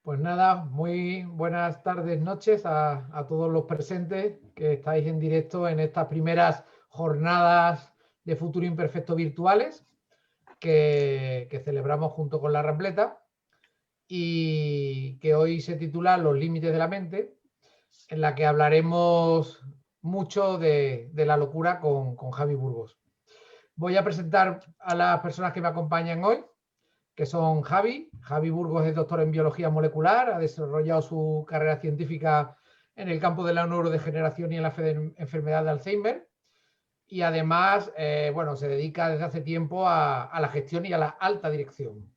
Pues nada, muy buenas tardes, noches a todos los presentes que estáis en directo en estas primeras jornadas de Futuro Imperfecto virtuales que celebramos junto con La Rambleta y que hoy se titula Los límites de la mente, en la que hablaremos mucho de la locura con Javi Burgos. Voy a presentar a las personas que me acompañan hoy, que son Javi. Javi Burgos es doctor en biología molecular, ha desarrollado su carrera científica en el campo de la neurodegeneración y en la enfermedad de Alzheimer. Y además, bueno, se dedica desde hace tiempo a la gestión y a la alta dirección.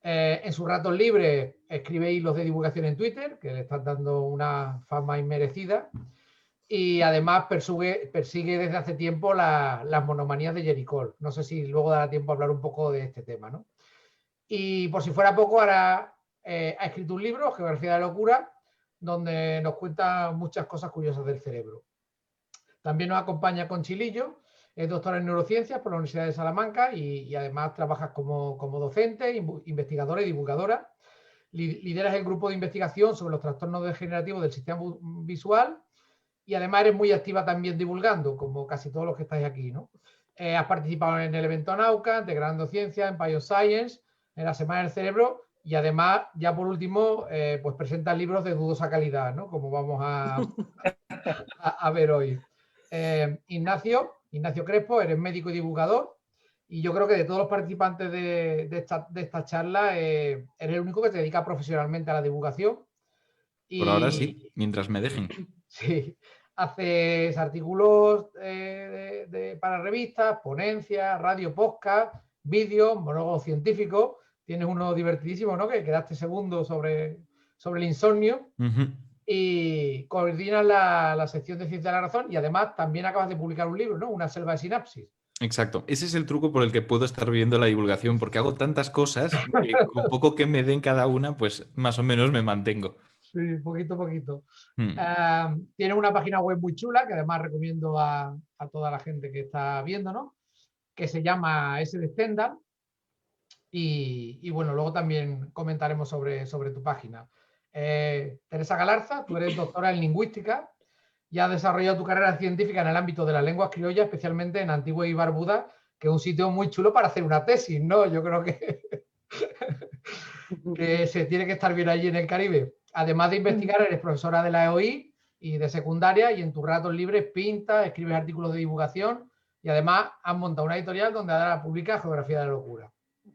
En sus ratos libres escribe hilos de divulgación en Twitter, que le están dando una fama inmerecida. Y además persigue desde hace tiempo las monomanías de Jericó. No sé si luego dará tiempo a hablar un poco de este tema, ¿no? Y por si fuera poco, ahora ha escrito un libro, Geografía de la Locura, donde nos cuenta muchas cosas curiosas del cerebro. También nos acompaña Conchilillo, es doctora en neurociencias por la Universidad de Salamanca y además trabaja como docente, investigadora y divulgadora. Lideras el grupo de investigación sobre los trastornos degenerativos del sistema visual y además eres muy activa también divulgando, como casi todos los que estáis aquí, ¿no? Has participado en el evento Nauca, Integrando Ciencia, en Bioscience, en la Semana del Cerebro y además, ya por último, pues presenta libros de dudosa calidad, ¿no? Como vamos a ver hoy. Ignacio Crespo, eres médico y divulgador y yo creo que de todos los participantes de esta charla eres el único que se dedica profesionalmente a la divulgación. Por ahora sí, mientras me dejen. Sí, haces artículos para revistas, ponencias, radio, podcast, vídeos, monólogos científicos. Tienes uno divertidísimo, ¿no? Que quedaste segundo sobre el insomnio. Y coordinas la sección de Ciencia de la Razón y además también acabas de publicar un libro, ¿no? Una selva de sinapsis. Exacto. Ese es el truco por el que puedo estar viendo la divulgación, porque hago tantas cosas que con poco que me den cada una, pues más o menos me mantengo. Sí, poquito a poquito. Tiene una página web muy chula que además recomiendo a toda la gente que está viendo, ¿no? Que se llama S de Stendhal. Y bueno, luego también comentaremos sobre tu página. Teresa Galarza, tú eres doctora en lingüística y has desarrollado tu carrera científica en el ámbito de las lenguas criollas, especialmente en Antigua y Barbuda, que es un sitio muy chulo para hacer una tesis, ¿no? Yo creo que, que se tiene que estar bien allí en el Caribe. Además de investigar, eres profesora de la EOI y de secundaria y en tus ratos libres pintas, escribes artículos de divulgación y además has montado una editorial donde ahora publica Geografía de la Locura.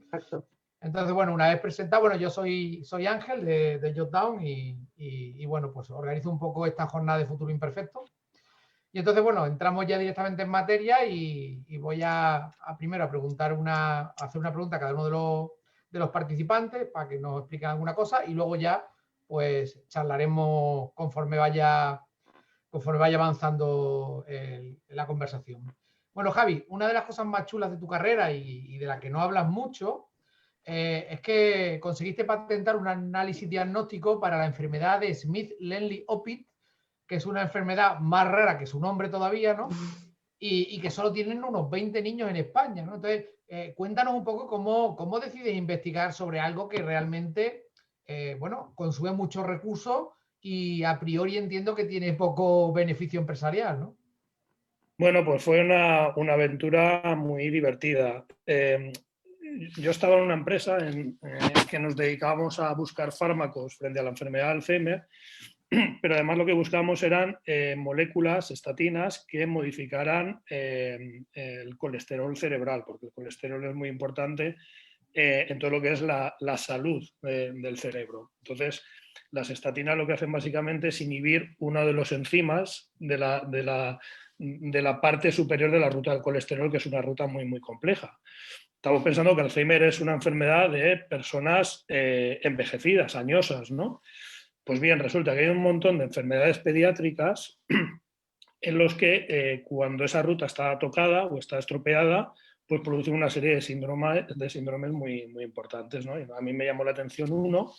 Exacto. Entonces, bueno, una vez presentado, bueno, yo soy Ángel de Jotdown y bueno, pues organizo un poco esta jornada de Futuro Imperfecto. Y entonces, bueno, entramos ya directamente en materia y voy primero a hacer una pregunta a cada uno de los participantes para que nos expliquen alguna cosa y luego ya, pues, charlaremos conforme vaya avanzando la conversación. Bueno, Javi, una de las cosas más chulas de tu carrera y de la que no hablas mucho es que conseguiste patentar un análisis diagnóstico para la enfermedad de Smith-Lemli-Opitz, que es una enfermedad más rara que su nombre todavía, ¿no? Y que solo tienen unos 20 niños en España, ¿no? Entonces, cuéntanos un poco cómo decides investigar sobre algo que realmente, bueno, consume muchos recursos y a priori entiendo que tiene poco beneficio empresarial, ¿no? Bueno, pues fue una aventura muy divertida. Yo estaba en una empresa en que nos dedicábamos a buscar fármacos frente a la enfermedad de Alzheimer, pero además lo que buscábamos eran moléculas, estatinas, que modificaran el colesterol cerebral, porque el colesterol es muy importante en todo lo que es la salud del cerebro. Entonces, las estatinas lo que hacen básicamente es inhibir uno de los enzimas de la parte superior de la ruta del colesterol, que es una ruta muy, muy compleja. Estamos pensando que Alzheimer es una enfermedad de personas envejecidas, añosas, ¿no? Pues bien, resulta que hay un montón de enfermedades pediátricas en los que cuando esa ruta está tocada o está estropeada, pues produce una serie de síndromes muy, muy importantes, ¿no? Y a mí me llamó la atención uno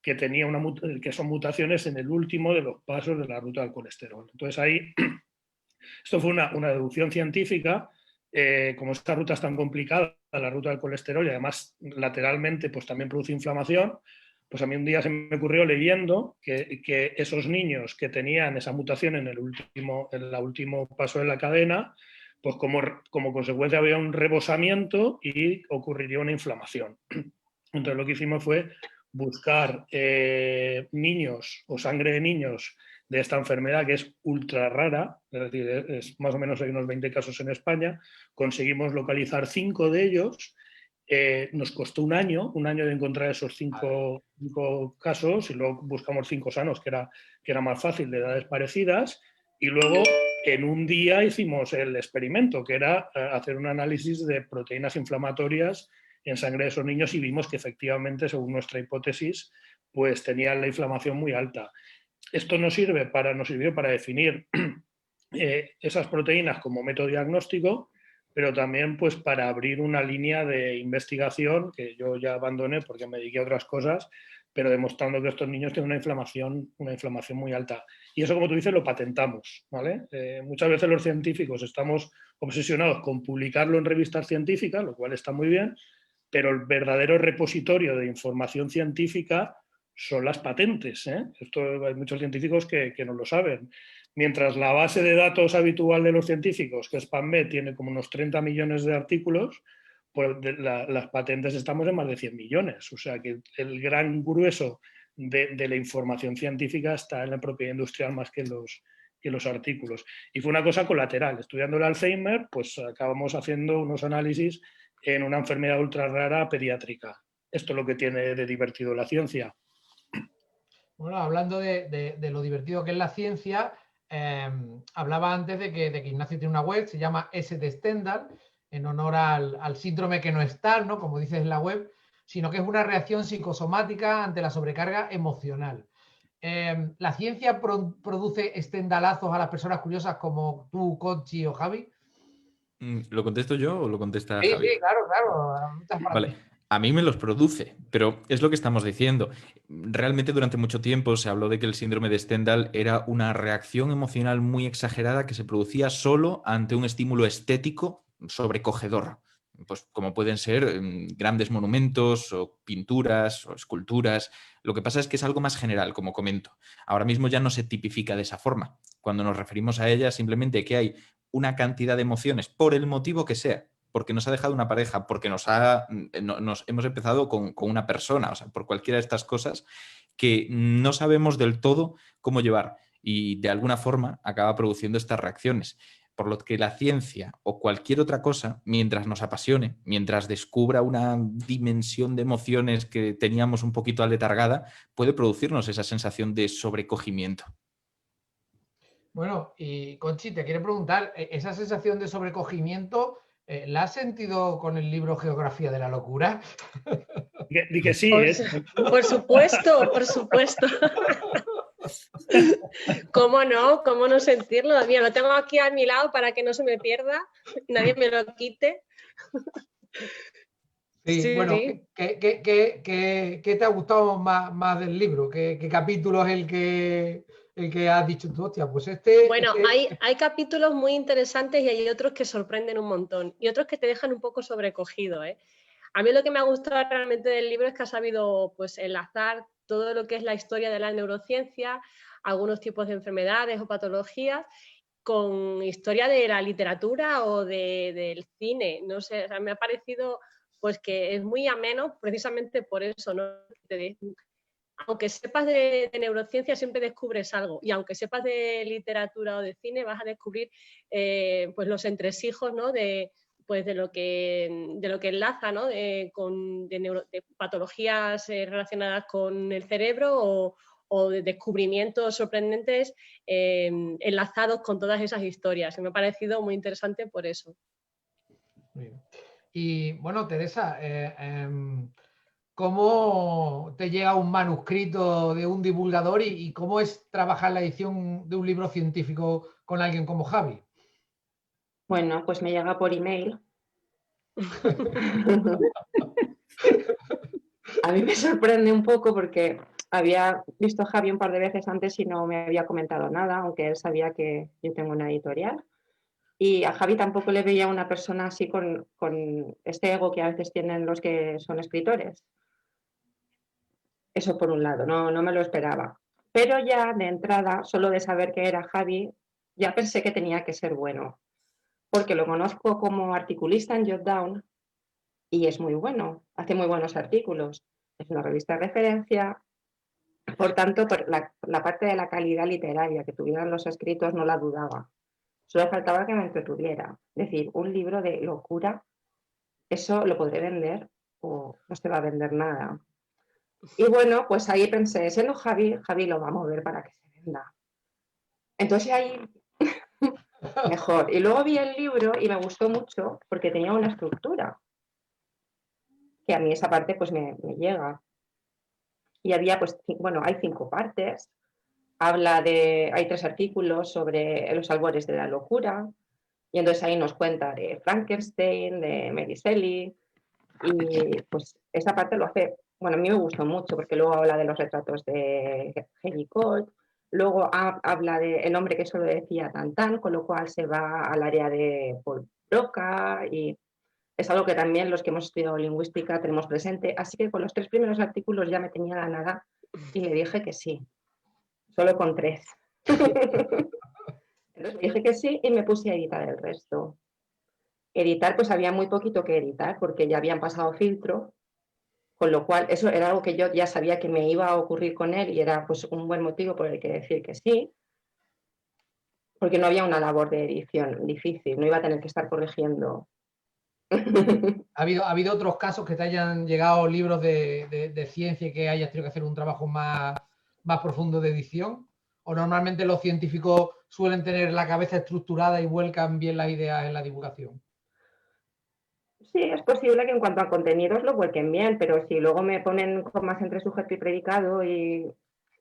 que que son mutaciones en el último de los pasos de la ruta del colesterol. Entonces ahí, esto fue una deducción científica. Como esta ruta es tan complicada, la ruta del colesterol, y además lateralmente pues también produce inflamación, Pues a mí un día se me ocurrió leyendo que esos niños que tenían esa mutación en el último paso de la cadena, pues como consecuencia había un rebosamiento y ocurriría una inflamación. Entonces lo que hicimos fue buscar niños o sangre de niños de esta enfermedad, que es ultra rara, es decir, más o menos hay unos 20 casos en España. Conseguimos localizar 5 de ellos. Nos costó un año de encontrar esos 5 casos, y luego buscamos 5 sanos, que era más fácil, de edades parecidas, y luego en un día hicimos el experimento, que era hacer un análisis de proteínas inflamatorias en sangre de esos niños, y vimos que efectivamente, según nuestra hipótesis, pues tenían la inflamación muy alta. Esto nos sirvió para definir esas proteínas como método diagnóstico, pero también pues para abrir una línea de investigación que yo ya abandoné porque me dediqué a otras cosas, pero demostrando que estos niños tienen una inflamación muy alta. Y eso, como tú dices, lo patentamos, ¿vale? Muchas veces los científicos estamos obsesionados con publicarlo en revistas científicas, lo cual está muy bien, pero el verdadero repositorio de información científica son las patentes, ¿eh? Esto hay muchos científicos que no lo saben. Mientras la base de datos habitual de los científicos, que es PubMed, tiene como unos 30 millones de artículos, pues las patentes estamos en más de 100 millones. O sea que el gran grueso de la información científica está en la propiedad industrial más que en los artículos. Y fue una cosa colateral. Estudiando el Alzheimer, pues acabamos haciendo unos análisis en una enfermedad ultra rara pediátrica. Esto es lo que tiene de divertido la ciencia. Bueno, hablando de lo divertido que es la ciencia, hablaba antes de que Ignacio tiene una web, se llama S de Stendhal, en honor al síndrome que no es tal, ¿no? Como dices en la web, sino que es una reacción psicosomática ante la sobrecarga emocional. ¿La ciencia produce stendhalazos a las personas curiosas como tú, Conchi o Javi? ¿Lo contesto yo o lo contesta Sí, Javi? sí, claro, muchas para Vale, ti. a mí me los produce, pero es lo que estamos diciendo. Realmente durante mucho tiempo se habló de que el síndrome de Stendhal era una reacción emocional muy exagerada que se producía solo ante un estímulo estético sobrecogedor, pues como pueden ser grandes monumentos o pinturas o esculturas. Lo que pasa es que es algo más general, como comento. Ahora mismo ya no se tipifica de esa forma. Cuando nos referimos a ella, simplemente que hay una cantidad de emociones, por el motivo que sea, porque nos ha dejado una pareja, porque nos hemos empezado con una persona, o sea, por cualquiera de estas cosas que no sabemos del todo cómo llevar y de alguna forma acaba produciendo estas reacciones. Por lo que la ciencia o cualquier otra cosa, mientras nos apasione, mientras descubra una dimensión de emociones que teníamos un poquito aletargada, puede producirnos esa sensación de sobrecogimiento. Bueno, y Conchi, te quiero preguntar, ¿esa sensación de sobrecogimiento la has sentido con el libro Geografía de la Locura? Di que sí, Por, por supuesto, por supuesto. ¿Cómo no? ¿Cómo no sentirlo? Mira, lo tengo aquí a mi lado para que no se me pierda, nadie me lo quite. Sí, Sí, bueno, sí. ¿qué te ha gustado más del libro? ¿Qué capítulo es el que has dicho tú? Hostia, pues Bueno, hay capítulos muy interesantes y hay otros que sorprenden un montón y otros que te dejan un poco sobrecogido, ¿eh? A mí lo que me ha gustado realmente del libro es que ha sabido pues, enlazar todo lo que es la historia de la neurociencia, algunos tipos de enfermedades o patologías, con historia de la literatura o del cine. No sé, o sea, me ha parecido pues, que es muy ameno precisamente por eso, ¿no? Aunque sepas de neurociencia, siempre descubres algo. Y aunque sepas de literatura o de cine, vas a descubrir pues los entresijos, ¿no? de lo que enlaza, ¿no? de patologías relacionadas con el cerebro o de descubrimientos sorprendentes enlazados con todas esas historias. Me ha parecido muy interesante por eso. Y bueno, Teresa, ¿cómo te llega un manuscrito de un divulgador y cómo es trabajar la edición de un libro científico con alguien como Javi? Bueno, pues me llega por email. A mí me sorprende un poco porque había visto a Javi un par de veces antes y no me había comentado nada, aunque él sabía que yo tengo una editorial. Y a Javi tampoco le veía una persona así con este ego que a veces tienen los que son escritores. Eso por un lado, no me lo esperaba. Pero ya de entrada, solo de saber que era Javi, ya pensé que tenía que ser bueno, porque lo conozco como articulista en Jotdown y es muy bueno, hace muy buenos artículos. Es una revista de referencia, por tanto, por la parte de la calidad literaria que tuvieran los escritos no la dudaba. Solo faltaba que me entretuviera. Es decir, un libro de locura, eso lo podré vender o no se va a vender nada. Y bueno, pues ahí pensé, siendo Javi, Javi lo va a mover para que se venda. Entonces ahí mejor. Y luego vi el libro y me gustó mucho porque tenía una estructura, que a mí esa parte pues me llega. Y había pues, bueno, hay 5 partes. Hay 3 artículos sobre los albores de la locura. Y entonces ahí nos cuenta de Frankenstein, de Mary Shelley. Y pues esa parte lo hace, bueno, a mí me gustó mucho porque luego habla de los retratos de Henry Colt. Luego habla de El hombre que solo decía tan tan, con lo cual se va al área de Paul Broca y es algo que también los que hemos estudiado lingüística tenemos presente. Así que con los 3 primeros artículos ya me tenía ganada y le dije que sí, solo con 3. Entonces le dije que sí y me puse a editar el resto. Editar, pues había muy poquito que editar porque ya habían pasado filtro, con lo cual eso era algo que yo ya sabía que me iba a ocurrir con él y era pues un buen motivo por el que decir que sí, porque no había una labor de edición difícil, no iba a tener que estar corrigiendo. ¿Ha habido otros casos que te hayan llegado libros de ciencia y que hayas tenido que hacer un trabajo más profundo de edición? ¿O normalmente los científicos suelen tener la cabeza estructurada y vuelcan bien las ideas en la divulgación? Sí, es posible que en cuanto a contenidos lo vuelquen bien, pero si luego me ponen comas entre sujeto y predicado y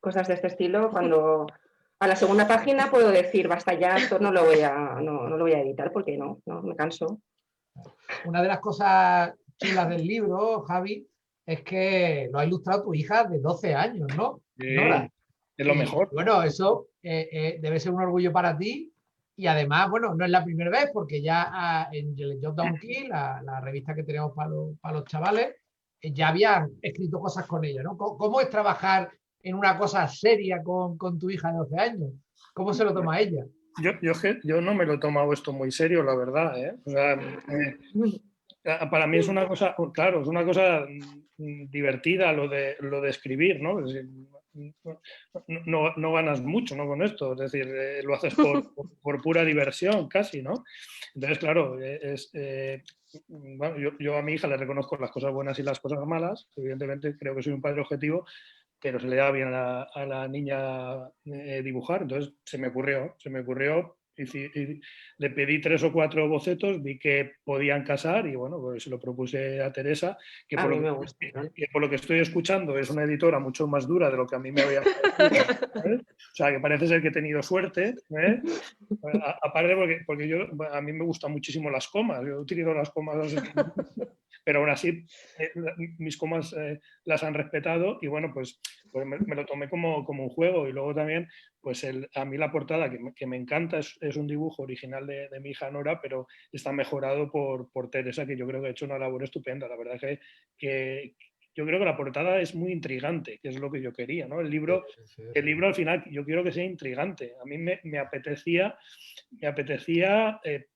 cosas de este estilo, cuando a la segunda página puedo decir, basta ya, esto no lo voy a editar porque no, me canso. Una de las cosas chulas del libro, Javi, es que lo ha ilustrado tu hija de 12 años, ¿no? Nora. Es lo Y, mejor. bueno, eso debe ser un orgullo para ti. Y además, bueno, no es la primera vez, porque ya en el Jotdown Kids, la revista que tenemos para los chavales, ya habían escrito cosas con ella, ¿no? ¿Cómo es trabajar en una cosa seria con tu hija de 12 años? ¿Cómo se lo toma ella? Yo no me lo he tomado esto muy serio, la verdad, ¿eh? O sea, para mí es una cosa, claro, es una cosa divertida lo de escribir, ¿no? Es decir, no ganas mucho, ¿no? Con esto, es decir, lo haces por pura diversión casi, ¿no? Entonces, claro, bueno, yo a mi hija le reconozco las cosas buenas y las cosas malas, evidentemente creo que soy un padre objetivo, pero se le da bien a la niña dibujar, entonces se me ocurrió y le pedí 3 o 4 bocetos, vi que podían casar y bueno, pues se lo propuse a Teresa, que por lo que estoy escuchando es una editora mucho más dura de lo que a mí me había parecido, ¿eh? O sea, que parece ser que he tenido suerte, ¿eh? Aparte porque a mí me gustan muchísimo las comas, yo utilizo las comas, pero aún así mis comas las han respetado y bueno, pues me lo tomé como un juego y luego también, pues a mí la portada que me encanta es un dibujo original de mi hija Nora, pero está mejorado por Teresa, que yo creo que ha hecho una labor estupenda. La verdad que yo creo que la portada es muy intrigante, que es lo que yo quería, ¿no? El libro al final yo quiero que sea intrigante. A mí me apetecía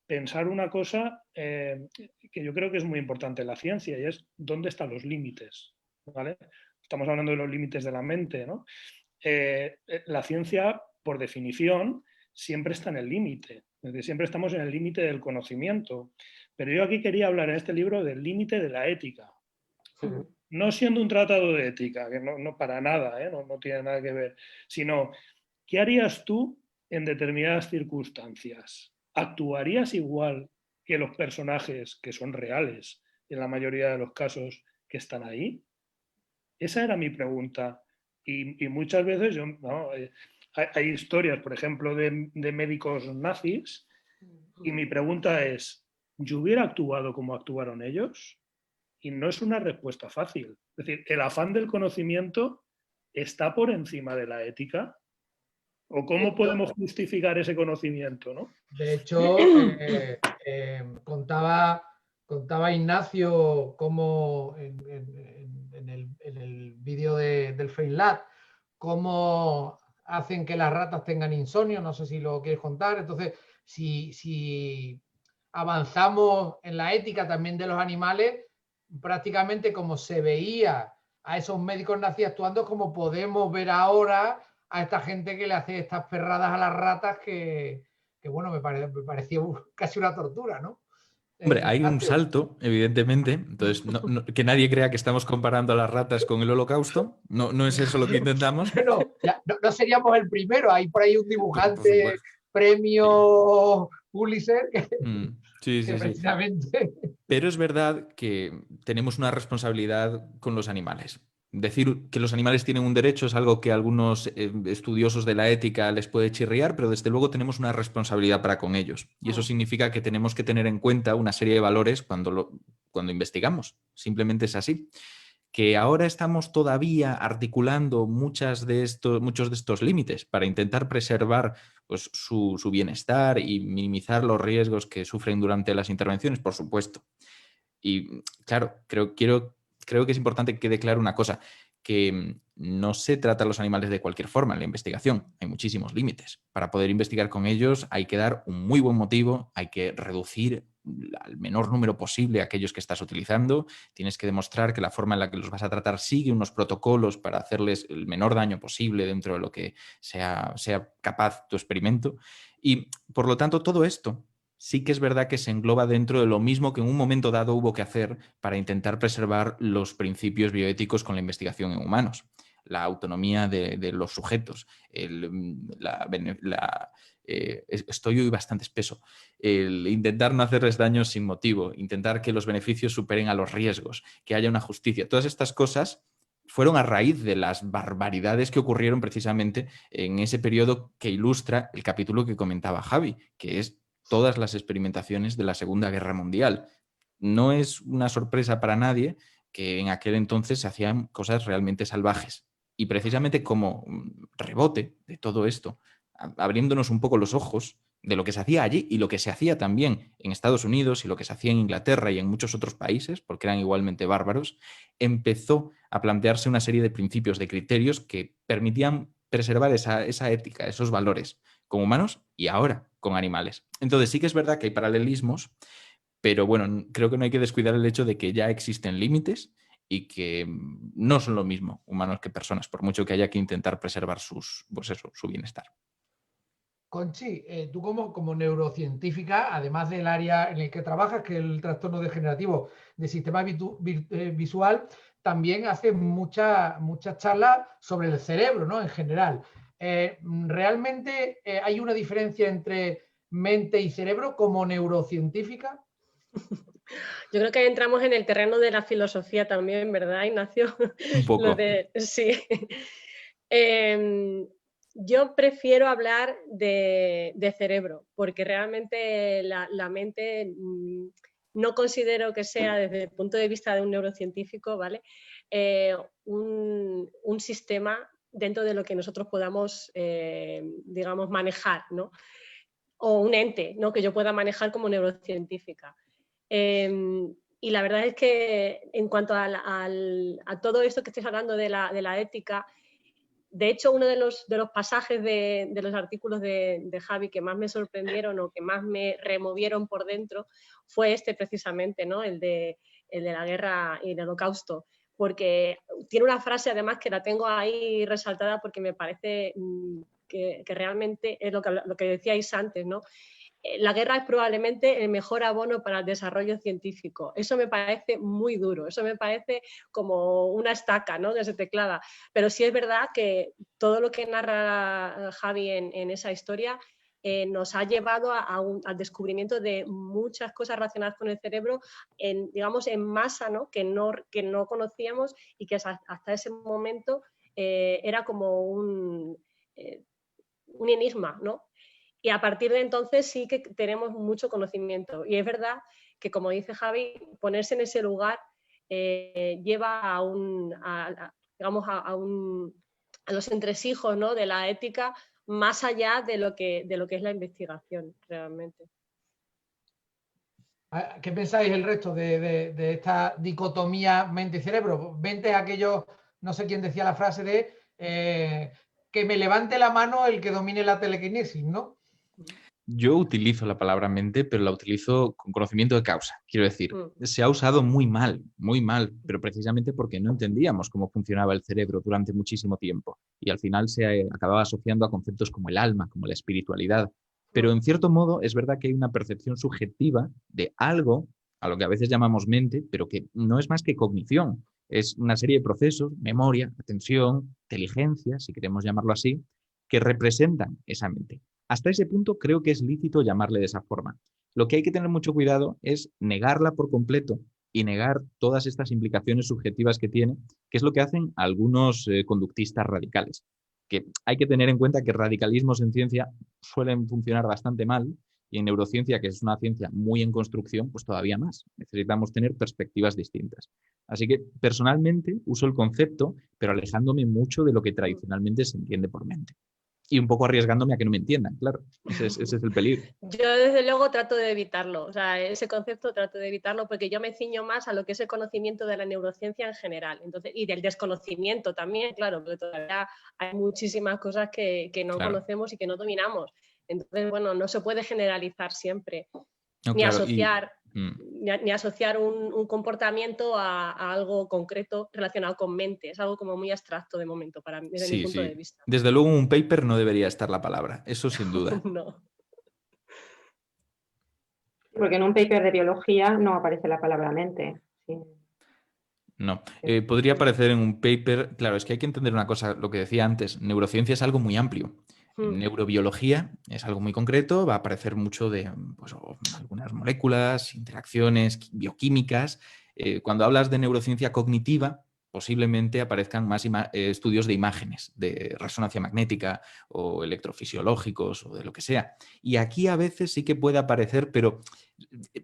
pensar una cosa que yo creo que es muy importante en la ciencia y es dónde están los límites, ¿vale? Estamos hablando de los límites de la mente, ¿no? La ciencia, por definición, siempre está en el límite, es decir, siempre estamos en el límite del conocimiento. Pero yo aquí quería hablar en este libro del límite de la ética. No siendo un tratado de ética, que no para nada, no tiene nada que ver, sino, ¿qué harías tú en determinadas circunstancias? ¿Actuarías igual que los personajes que son reales en la mayoría de los casos que están ahí? Esa era mi pregunta. Y muchas veces hay historias, por ejemplo, de médicos nazis, y mi pregunta es, ¿yo hubiera actuado como actuaron ellos? Y no es una respuesta fácil. Es decir, ¿el afán del conocimiento está por encima de la ética? ¿O cómo podemos justificar ese conocimiento, ¿no? De hecho, contaba Ignacio cómo en el vídeo del FaceLab, cómo hacen que las ratas tengan insomnio, no sé si lo quieres contar. Entonces, si avanzamos en la ética también de los animales, prácticamente como se veía a esos médicos nazis actuando, como podemos ver ahora a esta gente que le hace estas perradas a las ratas que bueno, me pareció casi una tortura, ¿no? Hombre, hay un Ignacio. salto, evidentemente. Entonces, que nadie crea que estamos comparando a las ratas con el Holocausto. No es eso lo que intentamos. Bueno, ya, no seríamos el primero. Hay por ahí un Por dibujante supuesto. premio Pulitzer Sí, que sí, sí. precisamente... Pero es verdad que tenemos una responsabilidad con los animales. Decir que los animales tienen un derecho es algo que a algunos estudiosos de la ética les puede chirriar, pero desde luego tenemos una responsabilidad para con ellos. Y eso significa que tenemos que tener en cuenta una serie de valores cuando investigamos. Simplemente es así. Que ahora estamos todavía articulando muchos de estos límites para intentar preservar pues, su bienestar y minimizar los riesgos que sufren durante las intervenciones, por supuesto. Y claro, creo que es importante que quede claro una cosa, que no se trata a los animales de cualquier forma en la investigación. Hay muchísimos límites. Para poder investigar con ellos hay que dar un muy buen motivo, hay que reducir al menor número posible a aquellos que estás utilizando, tienes que demostrar que la forma en la que los vas a tratar sigue unos protocolos para hacerles el menor daño posible dentro de lo que sea capaz tu experimento. Y por lo tanto, todo esto sí que es verdad que se engloba dentro de lo mismo que en un momento dado hubo que hacer para intentar preservar los principios bioéticos con la investigación en humanos. La autonomía de los sujetos, estoy hoy bastante espeso, el intentar no hacerles daño sin motivo, intentar que los beneficios superen a los riesgos, que haya una justicia. Todas estas cosas fueron a raíz de las barbaridades que ocurrieron precisamente en ese periodo que ilustra el capítulo que comentaba Javi, que es todas las experimentaciones de la Segunda Guerra Mundial. No es una sorpresa para nadie que en aquel entonces se hacían cosas realmente salvajes. Y precisamente como rebote de todo esto, abriéndonos un poco los ojos de lo que se hacía allí y lo que se hacía también en Estados Unidos y lo que se hacía en Inglaterra y en muchos otros países, porque eran igualmente bárbaros, empezó a plantearse una serie de principios, de criterios que permitían preservar esa ética, esos valores, con humanos y ahora con animales. Entonces sí que es verdad que hay paralelismos, pero bueno, creo que no hay que descuidar el hecho de que ya existen límites y que no son lo mismo humanos que personas, por mucho que haya que intentar preservar su bienestar. Conchi, tú como neurocientífica, además del área en el que trabajas, que es el trastorno degenerativo del sistema visual, también haces muchas charlas sobre el cerebro, ¿no? En general. ¿Realmente hay una diferencia entre mente y cerebro como neurocientífica? Yo creo que entramos en el terreno de la filosofía también, ¿verdad, Ignacio? Un poco. Sí. Yo prefiero hablar de cerebro, porque realmente la mente no considero que sea, desde el punto de vista de un neurocientífico, ¿vale? Un sistema dentro de lo que nosotros podamos, digamos, manejar, ¿no? O un ente, ¿no? Que yo pueda manejar como neurocientífica. Y la verdad es que en cuanto a todo esto que estáis hablando de la ética, de hecho, uno de los pasajes de los artículos de Javi que más me sorprendieron o que más me removieron por dentro fue este precisamente, ¿no? el de la guerra y el holocausto, porque tiene una frase además que la tengo ahí resaltada porque me parece que realmente es lo que decíais antes, ¿no? La guerra es probablemente el mejor abono para el desarrollo científico. Eso me parece muy duro, eso me parece como una estaca, ¿no? Que se te clava. Pero sí es verdad que todo lo que narra Javi en esa historia nos ha llevado al descubrimiento de muchas cosas relacionadas con el cerebro, digamos, en masa, ¿no? Que no conocíamos y que hasta ese momento era como un enigma, ¿no? Y a partir de entonces sí que tenemos mucho conocimiento. Y es verdad que, como dice Javi, ponerse en ese lugar lleva a los entresijos, ¿no? De la ética, más allá de lo que es la investigación realmente. ¿Qué pensáis el resto de esta dicotomía mente y cerebro? Mente es aquello, no sé quién decía la frase de que me levante la mano el que domine la telequinesis, ¿no? Yo utilizo la palabra mente, pero la utilizo con conocimiento de causa. Quiero decir, Mm. se ha usado muy mal, pero precisamente porque no entendíamos cómo funcionaba el cerebro durante muchísimo tiempo. Y al final se acababa asociando a conceptos como el alma, como la espiritualidad. Pero en cierto modo es verdad que hay una percepción subjetiva de algo, a lo que a veces llamamos mente, pero que no es más que cognición. Es una serie de procesos, memoria, atención, inteligencia, si queremos llamarlo así, que representan esa mente. Hasta ese punto creo que es lícito llamarle de esa forma. Lo que hay que tener mucho cuidado es negarla por completo y negar todas estas implicaciones subjetivas que tiene, que es lo que hacen algunos conductistas radicales. Que hay que tener en cuenta que radicalismos en ciencia suelen funcionar bastante mal y en neurociencia, que es una ciencia muy en construcción, pues todavía más. Necesitamos tener perspectivas distintas. Así que personalmente uso el concepto, pero alejándome mucho de lo que tradicionalmente se entiende por mente. Y un poco arriesgándome a que no me entiendan, claro. Ese es el peligro. Yo desde luego trato de evitarlo, o sea, ese concepto trato de evitarlo porque yo me ciño más a lo que es el conocimiento de la neurociencia en general, entonces, y del desconocimiento también, claro, porque todavía hay muchísimas cosas que no conocemos y que no dominamos. Entonces, bueno, no se puede generalizar siempre, No, ni claro, asociar, ni asociar un comportamiento a algo concreto relacionado con mente. Es algo como muy abstracto de momento para mí, desde mi punto de vista. Desde luego en un paper no debería estar la palabra, eso sin duda. No. Porque en un paper de biología no aparece la palabra mente. Sí. No, podría aparecer en un paper, claro, es que hay que entender una cosa, lo que decía antes, neurociencia es algo muy amplio. En neurobiología es algo muy concreto, va a aparecer mucho de pues, algunas moléculas, interacciones bioquímicas. Cuando hablas de neurociencia cognitiva, posiblemente aparezcan más estudios de imágenes, de resonancia magnética o electrofisiológicos o de lo que sea. Y aquí a veces sí que puede aparecer, pero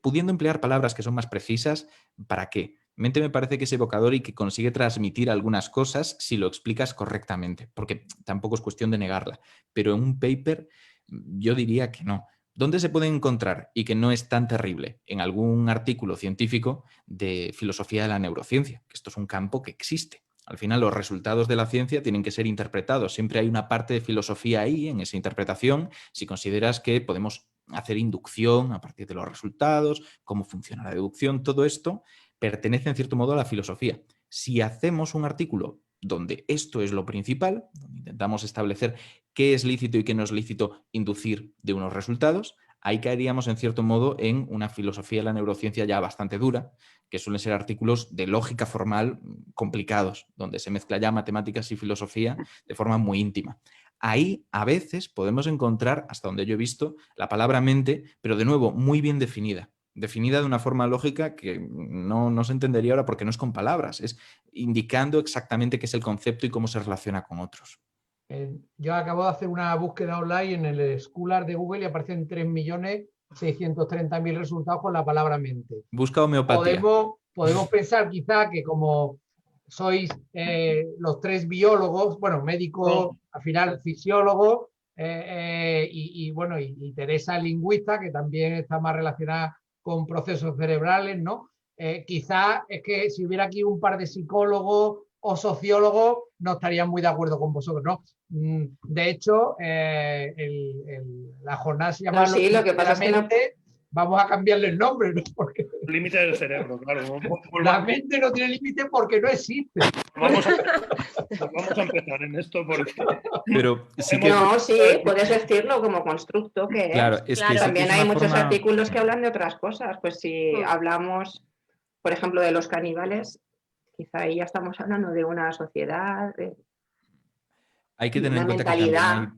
pudiendo emplear palabras que son más precisas, ¿para qué? Mente me parece que es evocador y que consigue transmitir algunas cosas si lo explicas correctamente, porque tampoco es cuestión de negarla. Pero en un paper yo diría que no. ¿Dónde se puede encontrar y que no es tan terrible? En algún artículo científico de filosofía de la neurociencia, que esto es un campo que existe. Al final los resultados de la ciencia tienen que ser interpretados. Siempre hay una parte de filosofía ahí, en esa interpretación, si consideras que podemos hacer inducción a partir de los resultados, cómo funciona la deducción, todo esto pertenece en cierto modo a la filosofía. Si hacemos un artículo donde esto es lo principal, donde intentamos establecer qué es lícito y qué no es lícito inducir de unos resultados, ahí caeríamos en cierto modo en una filosofía de la neurociencia ya bastante dura, que suelen ser artículos de lógica formal complicados, donde se mezcla ya matemáticas y filosofía de forma muy íntima. Ahí a veces podemos encontrar, hasta donde yo he visto, la palabra mente, pero de nuevo muy bien definida de una forma lógica que no se entendería ahora porque no es con palabras, es indicando exactamente qué es el concepto y cómo se relaciona con otros. Yo acabo de hacer una búsqueda online en el Scholar de Google y aparecen 3.630.000 resultados con la palabra mente. Busca homeopatía. Podemos pensar quizá que como sois los tres biólogos, bueno, médico, al final fisiólogo, y Teresa lingüista, que también está más relacionada con procesos cerebrales, ¿no? Quizás es que si hubiera aquí un par de psicólogos o sociólogos, no estarían muy de acuerdo con vosotros, ¿no? De hecho, la jornada se llama lo que pasa es que vamos a cambiarle el nombre, ¿no? Porque límite del cerebro, claro. la mente no tiene límite porque no existe. Vamos a empezar en esto porque... Pero sí que... No, sí, puedes decirlo como constructo que claro, es. Que también sí que hay muchos artículos que hablan de otras cosas. Pues si hablamos, por ejemplo, de los caníbales, quizá ahí ya estamos hablando de una sociedad, hay que tener en cuenta que también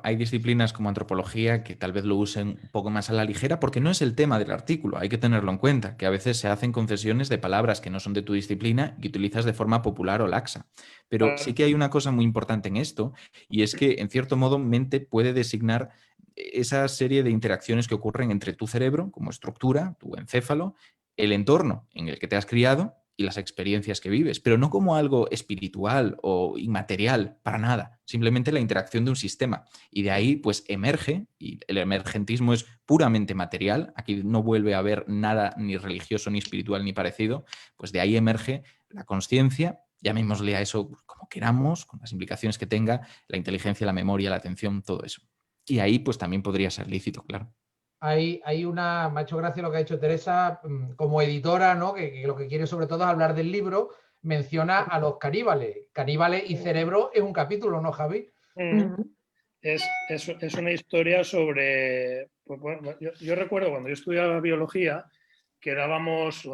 hay disciplinas como antropología que tal vez lo usen un poco más a la ligera porque no es el tema del artículo, hay que tenerlo en cuenta, que a veces se hacen concesiones de palabras que no son de tu disciplina y que utilizas de forma popular o laxa. Pero sí que hay una cosa muy importante en esto y es que en cierto modo mente puede designar esa serie de interacciones que ocurren entre tu cerebro como estructura, tu encéfalo, el entorno en el que te has criado y las experiencias que vives, pero no como algo espiritual o inmaterial, para nada, simplemente la interacción de un sistema. Y de ahí pues emerge, y el emergentismo es puramente material, aquí no vuelve a haber nada ni religioso, ni espiritual, ni parecido, pues de ahí emerge la conciencia, llamémosle a eso como queramos, con las implicaciones que tenga, la inteligencia, la memoria, la atención, todo eso. Y ahí pues también podría ser lícito, claro. Me ha hecho gracia lo que ha hecho Teresa como editora, ¿no? Que lo que quiere sobre todo es hablar del libro, menciona a los caníbales. Caníbales y cerebro es un capítulo, ¿no, Javi? Es una historia sobre... Pues, bueno, yo recuerdo cuando yo estudiaba biología que dábamos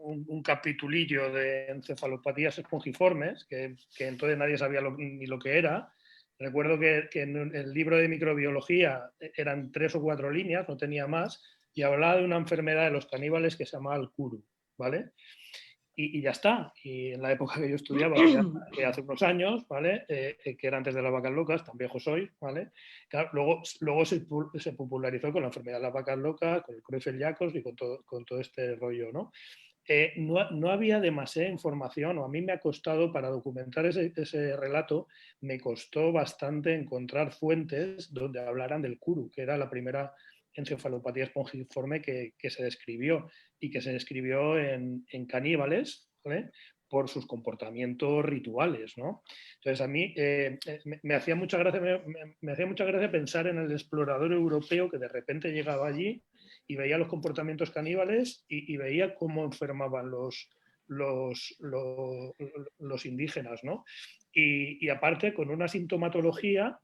un capitulillo de encefalopatías espongiformes, que entonces nadie sabía ni lo que era. Recuerdo que en el libro de microbiología eran 3 o 4 líneas, no tenía más, y hablaba de una enfermedad de los caníbales que se llamaba el Kuru, ¿vale? Y ya está. Y en la época que yo estudiaba, que hace unos años, ¿vale? Que era antes de las vacas locas, tan viejo soy, ¿vale? Claro, luego se popularizó con la enfermedad de las vacas locas, con el Creutzfeldt-Jakob y con todo este rollo, ¿no? No había demasiada información, o a mí me ha costado, para documentar ese relato, me costó bastante encontrar fuentes donde hablaran del Kuru, que era la primera encefalopatía espongiforme que se describió, y que se describió en caníbales, ¿vale? Por sus comportamientos rituales, ¿no? Entonces a mí me hacía mucha gracia pensar en el explorador europeo que de repente llegaba allí y veía los comportamientos caníbales y veía cómo enfermaban los indígenas, ¿no? Y aparte con una sintomatología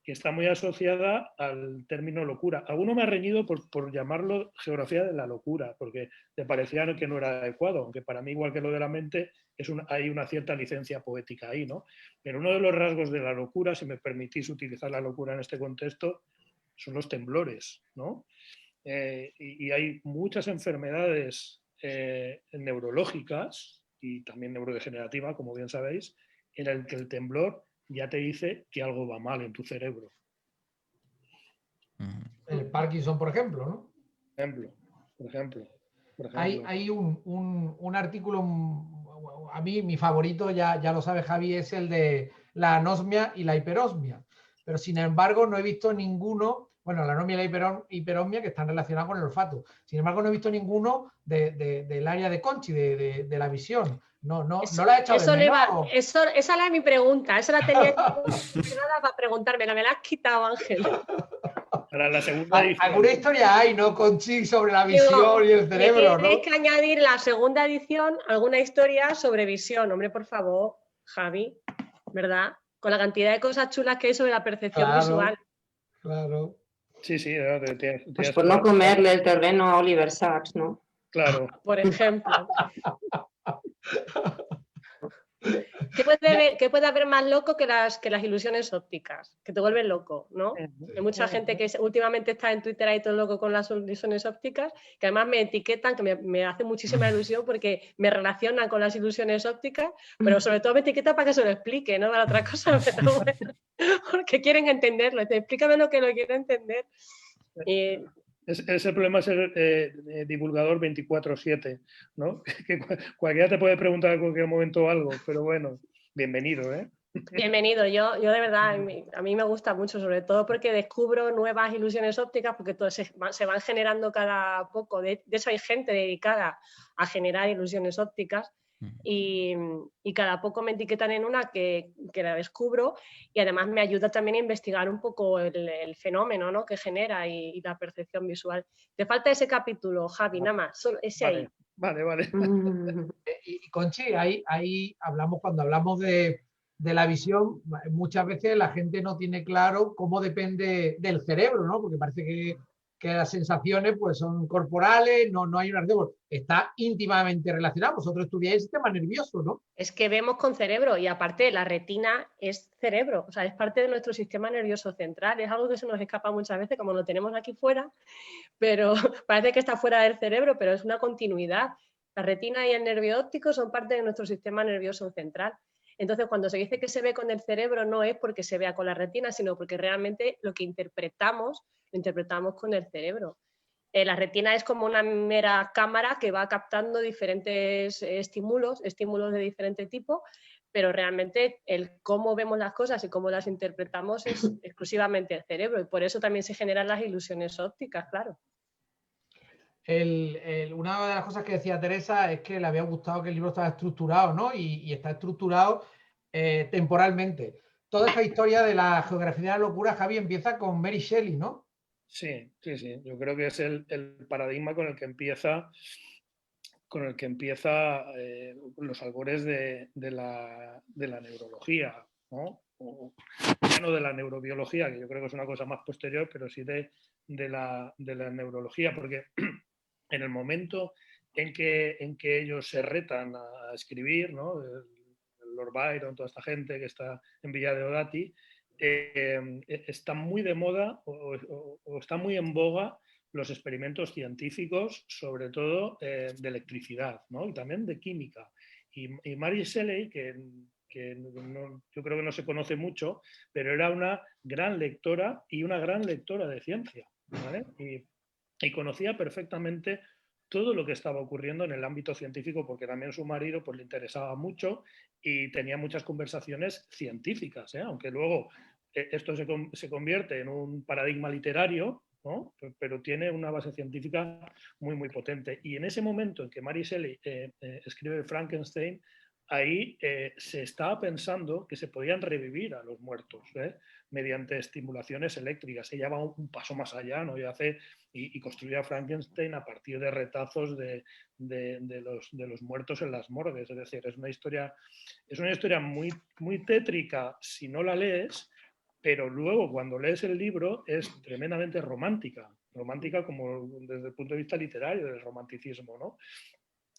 que está muy asociada al término locura. Alguno me ha reñido por llamarlo geografía de la locura, porque le parecía que no era adecuado, aunque para mí, igual que lo de la mente, hay una cierta licencia poética ahí, ¿no? Pero uno de los rasgos de la locura, si me permitís utilizar la locura en este contexto, son los temblores, ¿no? Y hay muchas enfermedades neurológicas y también neurodegenerativas, como bien sabéis, en el que el temblor ya te dice que algo va mal en tu cerebro. El Parkinson, por ejemplo, ¿no? Por ejemplo. Hay un artículo, a mí mi favorito, ya lo sabe Javi, es el de la anosmia y la hiperosmia. Pero sin embargo no he visto ninguno, bueno, la anosmia y la hiperosmia que están relacionados con el olfato. Sin embargo no he visto ninguno del área de Conchi, de la visión. No la he echado de menos. Esa era mi pregunta, esa la tenía para preguntarme, me la has quitado, Ángel. Para la segunda edición. Alguna historia hay, ¿no, Conchi, sobre la visión y el cerebro, ¿no? Tenéis que añadir la segunda edición, alguna historia sobre visión. Hombre, por favor, Javi, ¿verdad? Con la cantidad de cosas chulas que hay sobre la percepción visual. Claro. Sí. Pues por no comerle el terreno a Oliver Sacks, ¿no? Claro. Por ejemplo. ¿Qué puede haber más loco que las ilusiones ópticas? Que te vuelven loco, ¿no? Hay mucha gente que últimamente está en Twitter ahí todo loco con las ilusiones ópticas, que además me etiquetan, que me hace muchísima ilusión porque me relacionan con las ilusiones ópticas, pero sobre todo me etiquetan para que se lo explique, no para otra cosa, pero bueno, porque quieren entenderlo. Explícame lo que lo quiero entender. Ese problema es ser divulgador 24/7, ¿no? Que cualquiera te puede preguntar en cualquier momento algo, pero bueno, bienvenido, ¿eh? Bienvenido, yo de verdad, a mí me gusta mucho, sobre todo porque descubro nuevas ilusiones ópticas, porque se van generando cada poco, de eso hay gente dedicada a generar ilusiones ópticas y cada poco me etiquetan en una que la descubro y además me ayuda también a investigar un poco el fenómeno, ¿no?, que genera y la percepción visual. Te falta ese capítulo, Javi, nada más, solo ese ahí. Vale. Y Conchi, ahí cuando hablamos de la visión, muchas veces la gente no tiene claro cómo depende del cerebro, ¿no? Porque parece que las sensaciones pues son corporales, no hay una relación, está íntimamente relacionado. Vosotros estudiáis el sistema nervioso, ¿no? Es que vemos con cerebro y aparte la retina es cerebro, o sea, es parte de nuestro sistema nervioso central, es algo que se nos escapa muchas veces como lo tenemos aquí fuera, pero parece que está fuera del cerebro, pero es una continuidad. La retina y el nervio óptico son parte de nuestro sistema nervioso central. Entonces, cuando se dice que se ve con el cerebro, no es porque se vea con la retina, sino porque realmente lo que interpretamos, lo interpretamos con el cerebro. La retina es como una mera cámara que va captando diferentes estímulos de diferente tipo, pero realmente el cómo vemos las cosas y cómo las interpretamos es exclusivamente el cerebro, y por eso también se generan las ilusiones ópticas, claro. Una de las cosas que decía Teresa es que le había gustado que el libro estaba estructurado, ¿no? Y está estructurado temporalmente. Toda esta historia de la geografía de la locura, Javi, empieza con Mary Shelley, ¿no? Sí, sí, sí. Yo creo que es el paradigma con el que empieza los albores de la neurología, ¿no? Ya no de la neurobiología, que yo creo que es una cosa más posterior, pero sí de la neurología, porque en el momento en que ellos se retan a escribir, ¿no? El Lord Byron, toda esta gente que está en Villa de Odati, está muy de moda o está muy en boga los experimentos científicos, sobre todo de electricidad, ¿no? Y también de química. Y Mary Shelley, que yo creo que no se conoce mucho, pero era una gran lectora y una gran lectora de ciencia, ¿vale? Y conocía perfectamente todo lo que estaba ocurriendo en el ámbito científico, porque también su marido pues, le interesaba mucho y tenía muchas conversaciones científicas, ¿eh? Aunque luego esto se convierte en un paradigma literario, ¿no? Pero tiene una base científica muy, muy potente. Y en ese momento en que Mary Shelley escribe Frankenstein, ahí se estaba pensando que se podían revivir a los muertos mediante estimulaciones eléctricas. Ella va un paso más allá, ¿no? Y construye a Frankenstein a partir de retazos de los muertos en las morgues. Es decir, es una historia muy, muy tétrica si no la lees, pero luego cuando lees el libro es tremendamente romántica como desde el punto de vista literario del romanticismo, ¿no?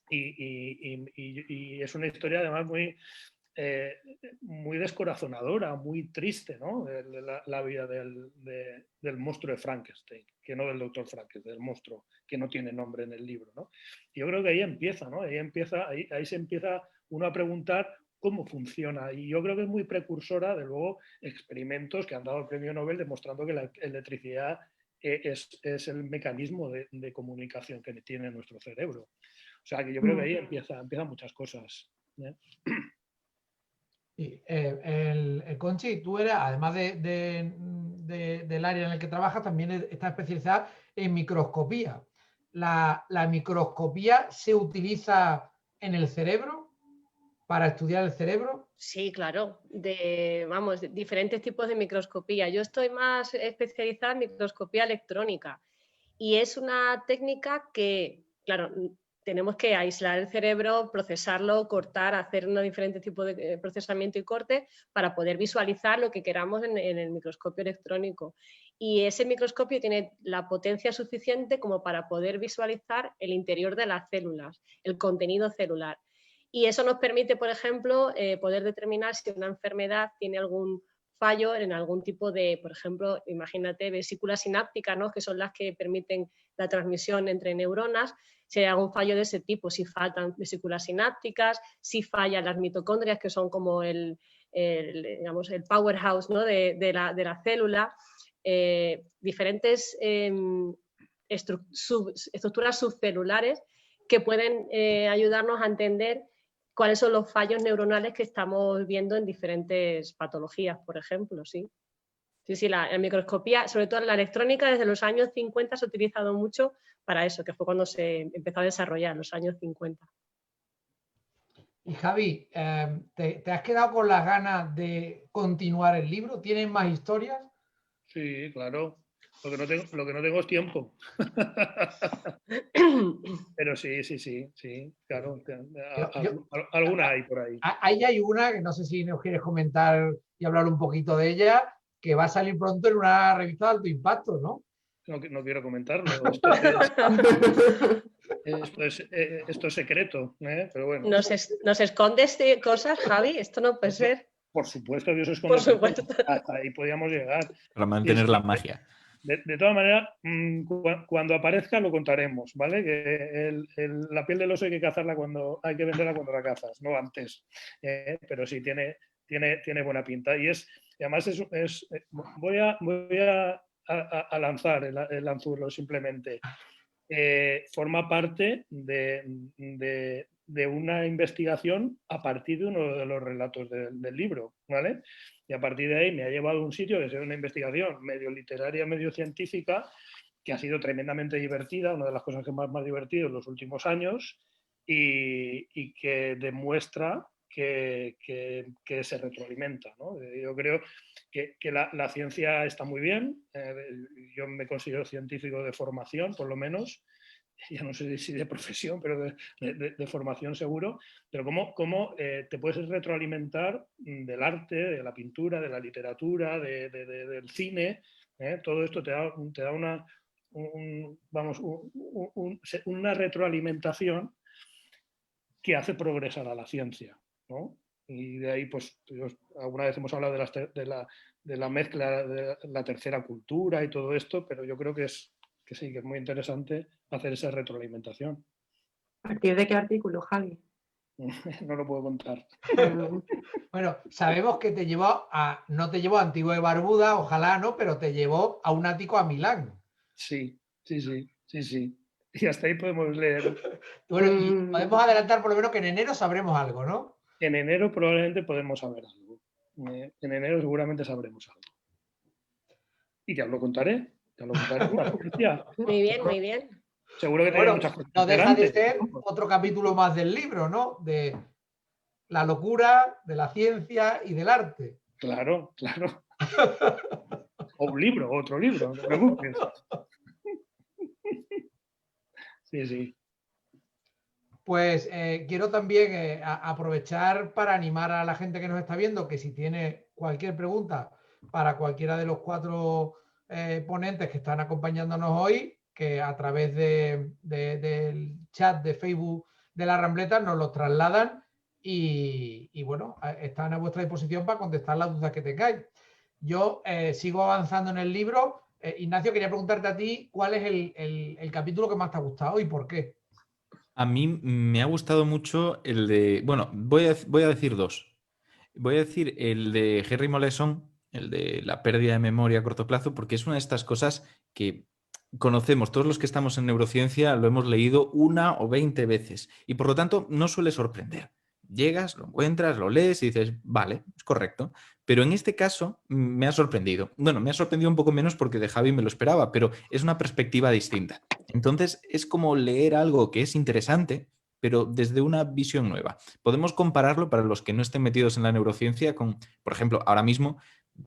Y es una historia además muy descorazonadora, muy triste, ¿no? La vida del monstruo de Frankenstein, que no del doctor Frankenstein, del monstruo, que no tiene nombre en el libro, ¿no? Y yo creo que ahí empieza, ¿no? Ahí se empieza uno a preguntar cómo funciona. Y yo creo que es muy precursora de luego experimentos que han dado el premio Nobel demostrando que la electricidad es el mecanismo de comunicación que tiene nuestro cerebro. O sea, que yo creo que ahí empiezan muchas cosas. Sí, Conchi, tú eres, además del área en el que trabajas, también estás especializada en microscopía. ¿La microscopía se utiliza en el cerebro para estudiar el cerebro? Sí, claro, de diferentes tipos de microscopía. Yo estoy más especializada en microscopía electrónica y es una técnica que, claro, tenemos que aislar el cerebro, procesarlo, cortar, hacer unos diferentes tipos de procesamiento y corte para poder visualizar lo que queramos en el microscopio electrónico. Y ese microscopio tiene la potencia suficiente como para poder visualizar el interior de las células, el contenido celular. Y eso nos permite, por ejemplo, poder determinar si una enfermedad tiene algún fallo en algún tipo de, por ejemplo, imagínate, vesículas sinápticas, ¿no? Que son las que permiten la transmisión entre neuronas, si hay algún fallo de ese tipo, si faltan vesículas sinápticas, si fallan las mitocondrias, que son como el powerhouse, ¿no? de la célula, diferentes estructuras subcelulares que pueden ayudarnos a entender cuáles son los fallos neuronales que estamos viendo en diferentes patologías, por ejemplo, sí. Sí, la microscopía, sobre todo la electrónica, desde los años 50 se ha utilizado mucho para eso, que fue cuando se empezó a desarrollar, en los años 50. Y Javi, ¿te has quedado con las ganas de continuar el libro? ¿Tienes más historias? Sí, claro. Lo que no tengo es tiempo. Pero sí, claro. Alguna hay por ahí. Ahí hay una, que no sé si nos quieres comentar y hablar un poquito de ella, que va a salir pronto en una revista de alto impacto, ¿no? No quiero comentarlo. Esto es secreto, pero bueno. ¿Nos escondes de cosas, Javi? Esto no puede ser. Por supuesto que os esconde. Por supuesto. Hasta ahí podíamos llegar. Para mantener la magia. De todas maneras, cuando aparezca lo contaremos, ¿vale? Que la piel del oso hay que cazarla hay que venderla cuando la cazas, no antes. Pero sí, tiene buena pinta. Y además voy a lanzar el anzuelo simplemente. forma parte de una investigación a partir de uno de los relatos del libro, ¿vale? Y a partir de ahí me ha llevado a un sitio que es una investigación medio literaria, medio científica, que ha sido tremendamente divertida, una de las cosas que más me ha divertido en los últimos años, y que demuestra que se retroalimenta, ¿no? Yo creo que la ciencia está muy bien, yo me considero científico de formación, por lo menos, ya no sé si de profesión, pero de formación seguro, pero cómo te puedes retroalimentar del arte, de la pintura, de la literatura, del cine, todo esto te da una retroalimentación que hace progresar a la ciencia, ¿no? Y de ahí, pues, alguna vez hemos hablado de la mezcla de la tercera cultura y todo esto, pero yo creo que sí, que es muy interesante hacer esa retroalimentación. ¿A partir de qué artículo, Javi? No lo puedo contar. Bueno, sabemos que no te llevó a Antigua y Barbuda, ojalá no, pero te llevó a un ático a Milán. Sí. Y hasta ahí podemos leer. Bueno, y podemos adelantar por lo menos que en enero sabremos algo, ¿no? En enero probablemente podemos saber algo. En enero seguramente sabremos algo. Y ya lo contaré. Muy bien, muy bien. Seguro que tenía muchas cosas. No deja de ser otro capítulo más del libro, ¿no? De la locura, de la ciencia y del arte. Claro. O un libro, otro libro, no te preocupes. Sí. Pues quiero también aprovechar para animar a la gente que nos está viendo que si tiene cualquier pregunta para cualquiera de los 4 ponentes que están acompañándonos hoy, que a través del chat de Facebook de la Rambleta nos los trasladan y bueno, están a vuestra disposición para contestar las dudas que tengáis. Yo sigo avanzando en el libro. Ignacio, quería preguntarte a ti cuál es el capítulo que más te ha gustado y por qué. A mí me ha gustado mucho el de... Bueno, voy a decir 2. Voy a decir el de Henry Moleson, el de la pérdida de memoria a corto plazo, porque es una de estas cosas que conocemos. Todos los que estamos en neurociencia lo hemos leído 1 o 20 veces y por lo tanto no suele sorprender. Llegas, lo encuentras, lo lees y dices, vale, es correcto. Pero en este caso me ha sorprendido. Bueno, me ha sorprendido un poco menos porque de Javi me lo esperaba, pero es una perspectiva distinta. Entonces es como leer algo que es interesante, pero desde una visión nueva. Podemos compararlo para los que no estén metidos en la neurociencia con, por ejemplo, ahora mismo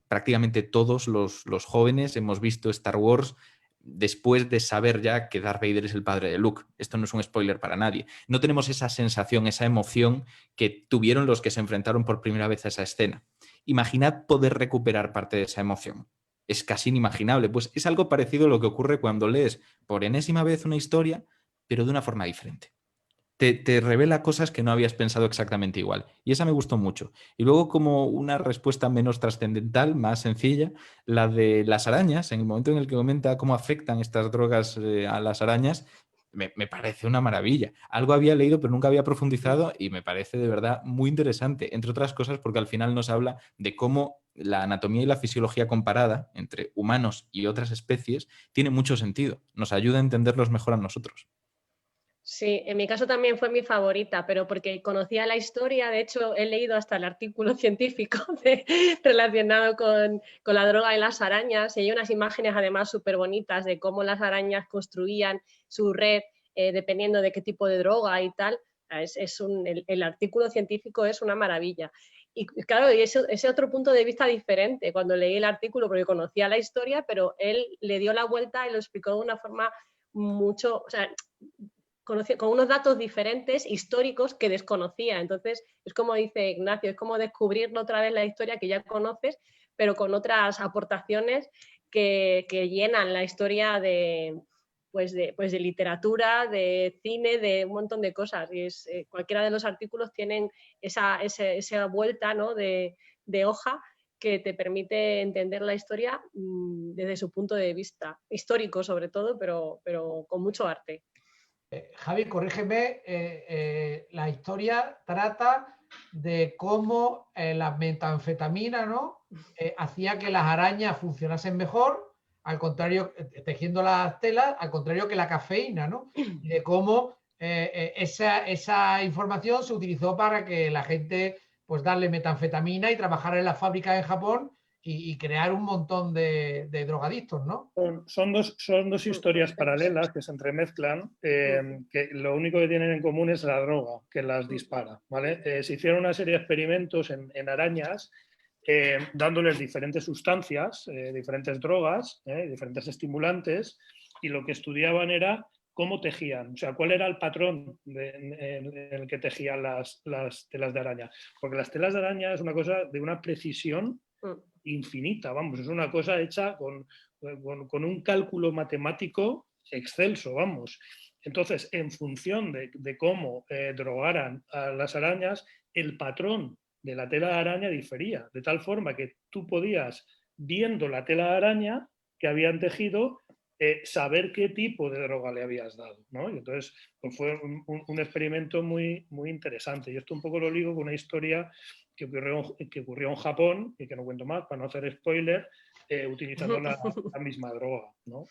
prácticamente todos los jóvenes hemos visto Star Wars después de saber ya que Darth Vader es el padre de Luke. Esto no es un spoiler para nadie. No tenemos esa sensación, esa emoción que tuvieron los que se enfrentaron por primera vez a esa escena. Imaginad poder recuperar parte de esa emoción. Es casi inimaginable. Pues es algo parecido a lo que ocurre cuando lees por enésima vez una historia, pero de una forma diferente. Te revela cosas que no habías pensado exactamente igual. Y esa me gustó mucho. Y luego, como una respuesta menos trascendental, más sencilla, la de las arañas, en el momento en el que comenta cómo afectan estas drogas a las arañas, me parece una maravilla. Algo había leído, pero nunca había profundizado y me parece de verdad muy interesante, entre otras cosas porque al final nos habla de cómo la anatomía y la fisiología comparada entre humanos y otras especies tiene mucho sentido. Nos ayuda a entenderlos mejor a nosotros. Sí, en mi caso también fue mi favorita, pero porque conocía la historia, de hecho he leído hasta el artículo científico relacionado con la droga en las arañas y hay unas imágenes además súper bonitas de cómo las arañas construían su red dependiendo de qué tipo de droga y tal. El artículo científico es una maravilla. Y claro, y ese otro punto de vista diferente cuando leí el artículo, porque conocía la historia, pero él le dio la vuelta y lo explicó de una forma mucho... O sea, con unos datos diferentes, históricos, que desconocía. Entonces, es como dice Ignacio, es como descubrir otra vez la historia que ya conoces, pero con otras aportaciones que llenan la historia de literatura, de cine, de un montón de cosas. Y cualquiera de los artículos tienen esa vuelta, ¿no?, de hoja que te permite entender la historia desde su punto de vista, histórico sobre todo, pero con mucho arte. Javi, corrígeme, la historia trata de cómo la metanfetamina, ¿no? Hacía que las arañas funcionasen mejor al contrario, tejiendo las telas, al contrario que la cafeína, ¿no? Y de cómo esa información se utilizó para que la gente, pues darle metanfetamina y trabajar en las fábricas en Japón y crear un montón de drogadictos, ¿no? Son dos historias paralelas que se entremezclan, que lo único que tienen en común es la droga que las dispara, ¿vale? Se hicieron una serie de experimentos en arañas dándoles diferentes sustancias, diferentes drogas, diferentes estimulantes, y lo que estudiaban era cómo tejían, o sea, cuál era el patrón en el que tejían las telas de araña. Porque las telas de araña es una cosa de una precisión infinita, vamos, es una cosa hecha con un cálculo matemático excelso, vamos. Entonces, en función de cómo drogaran a las arañas, el patrón de la tela de araña difería, de tal forma que tú podías, viendo la tela de araña que habían tejido, saber qué tipo de droga le habías dado, ¿no? Y entonces pues fue un experimento muy, muy interesante. Y esto un poco lo ligo con una historia que ocurrió en Japón, y que no cuento más para no hacer spoiler, utilizando la misma droga, ¿no?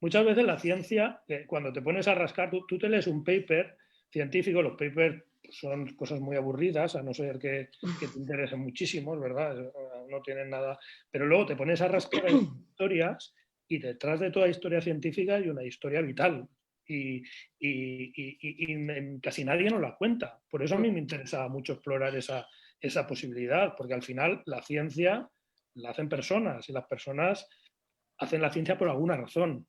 Muchas veces la ciencia, cuando te pones a rascar, tú te lees un paper científico, los papers son cosas muy aburridas, a no ser que te interesen muchísimo, ¿verdad? No tienen nada. Pero luego te pones a rascar historias y detrás de toda historia científica hay una historia vital. Y casi nadie nos la cuenta. Por eso a mí me interesaba mucho explorar esa posibilidad, porque al final la ciencia la hacen personas y las personas hacen la ciencia por alguna razón.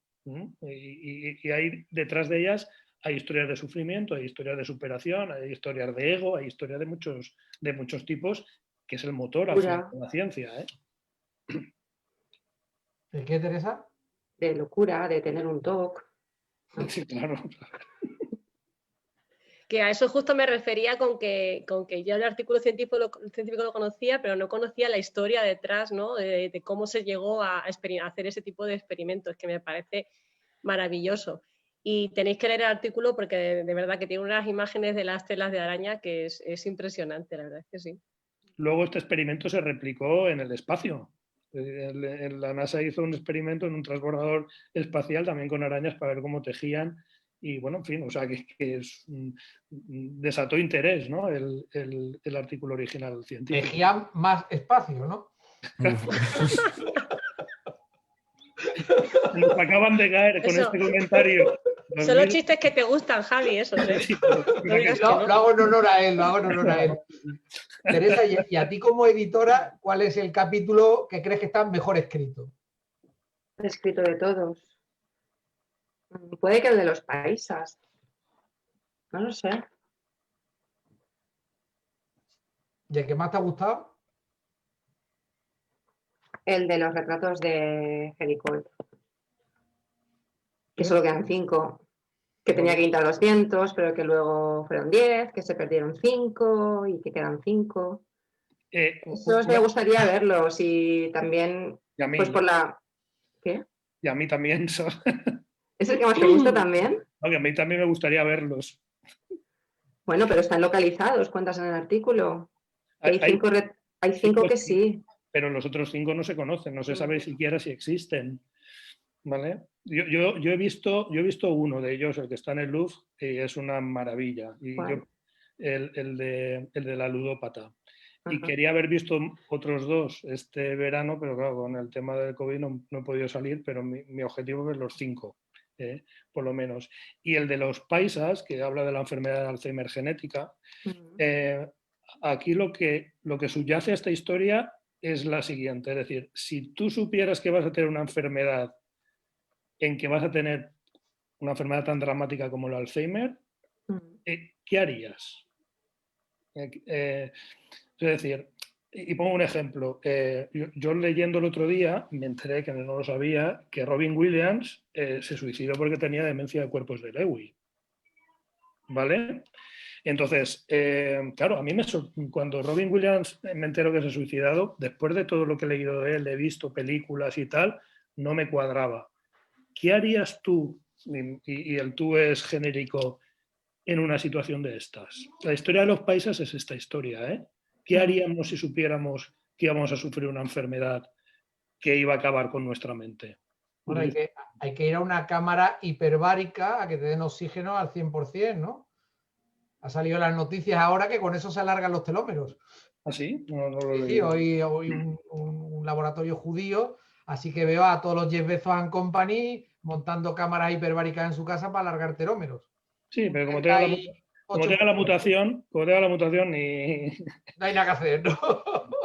Y hay detrás de ellas hay historias de sufrimiento, hay historias de superación, hay historias de ego, hay historias de muchos tipos, que es el motor de la ciencia. ¿De qué, Teresa? De locura, de tener un TOC. Sí, claro. Que a eso justo me refería con que yo el artículo científico lo conocía, pero no conocía la historia detrás, ¿no? de cómo se llegó a hacer ese tipo de experimentos, que me parece maravilloso. Y tenéis que leer el artículo porque de verdad que tiene unas imágenes de las telas de araña que es impresionante, la verdad es que sí. Luego este experimento se replicó en el espacio. La NASA hizo un experimento en un transbordador espacial también con arañas para ver cómo tejían. Y bueno, en fin, o sea, que desató interés, ¿no? El artículo original científico. Tejían más espacio, ¿no? Nos acaban de caer con este comentario. Son los chistes que te gustan, Javi, eso. Sí, lo hago en honor a él, lo hago en honor a él. Teresa, y a ti como editora, ¿cuál es el capítulo que crees que está mejor escrito? Escrito de todos. Puede que el de los paisas. No lo sé. ¿Y el que más te ha gustado? El de los retratos de Helicolt. Que solo quedan 5. Que tenía que quitar 200, pero que luego fueron 10, que se perdieron 5 y que quedan 5. Esos me gustaría verlos y también, pues por la... ¿Qué? Y a mí también. ¿Es el que más te gusta también? No, a mí también me gustaría verlos. Bueno, pero están localizados, cuentas en el artículo. Hay 5 que sí. Pero los otros 5 no se conocen, no se sabe siquiera si existen. ¿Vale? Yo he visto uno de ellos, el que está en el Louvre, y es una maravilla. Y el de la ludópata. Y quería haber visto otros 2 este verano, pero claro, con el tema del COVID no he podido salir, pero mi objetivo es ver los 5, por lo menos. Y el de los paisas, que habla de la enfermedad de Alzheimer genética, aquí lo que subyace a esta historia es la siguiente. Es decir, si tú supieras que vas a tener una enfermedad en que vas a tener una enfermedad tan dramática como el Alzheimer, ¿qué harías? Es decir, y pongo un ejemplo. Yo leyendo el otro día me enteré, que no lo sabía, que Robin Williams se suicidó porque tenía demencia de cuerpos de Lewy. ¿Vale? Entonces, claro, a mí cuando Robin Williams me entero que se ha suicidado, después de todo lo que he leído de él, he visto películas y tal, no me cuadraba. ¿Qué harías tú? Y el tú es genérico en una situación de estas. La historia de los paisas es esta historia, ¿eh? ¿Qué haríamos si supiéramos que íbamos a sufrir una enfermedad que iba a acabar con nuestra mente. Bueno, hay que ir a una cámara hiperbárica a que te den oxígeno al 100%, ¿no? Ha salido en las noticias ahora que con eso se alargan los telómeros. ¿Ah, sí? No lo he Sí, leído. hoy un laboratorio judío, así que veo a todos los Jeff Bezos and Company montando cámaras hiperbáricas en su casa para alargar telómeros. Sí, pero como Está tenga ahí la mutación, ni... no hay nada que hacer, ¿no?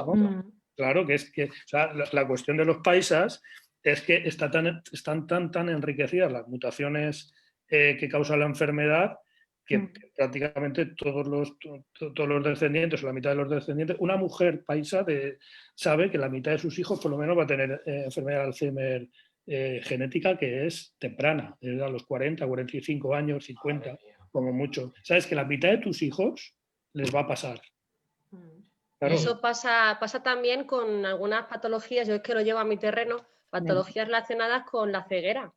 ¿no? Claro que es que, o sea, la cuestión de los paisas es que están tan enriquecidas las mutaciones que causan la enfermedad que prácticamente todos los descendientes o la mitad de los descendientes, una mujer paisa sabe que la mitad de sus hijos por lo menos va a tener enfermedad de Alzheimer genética que es temprana, a los 40, 45 años, 50, como mucho. Sabes que la mitad de tus hijos les va a pasar. Claro. Eso pasa también con algunas patologías, yo es que lo llevo a mi terreno, patologías relacionadas con la ceguera.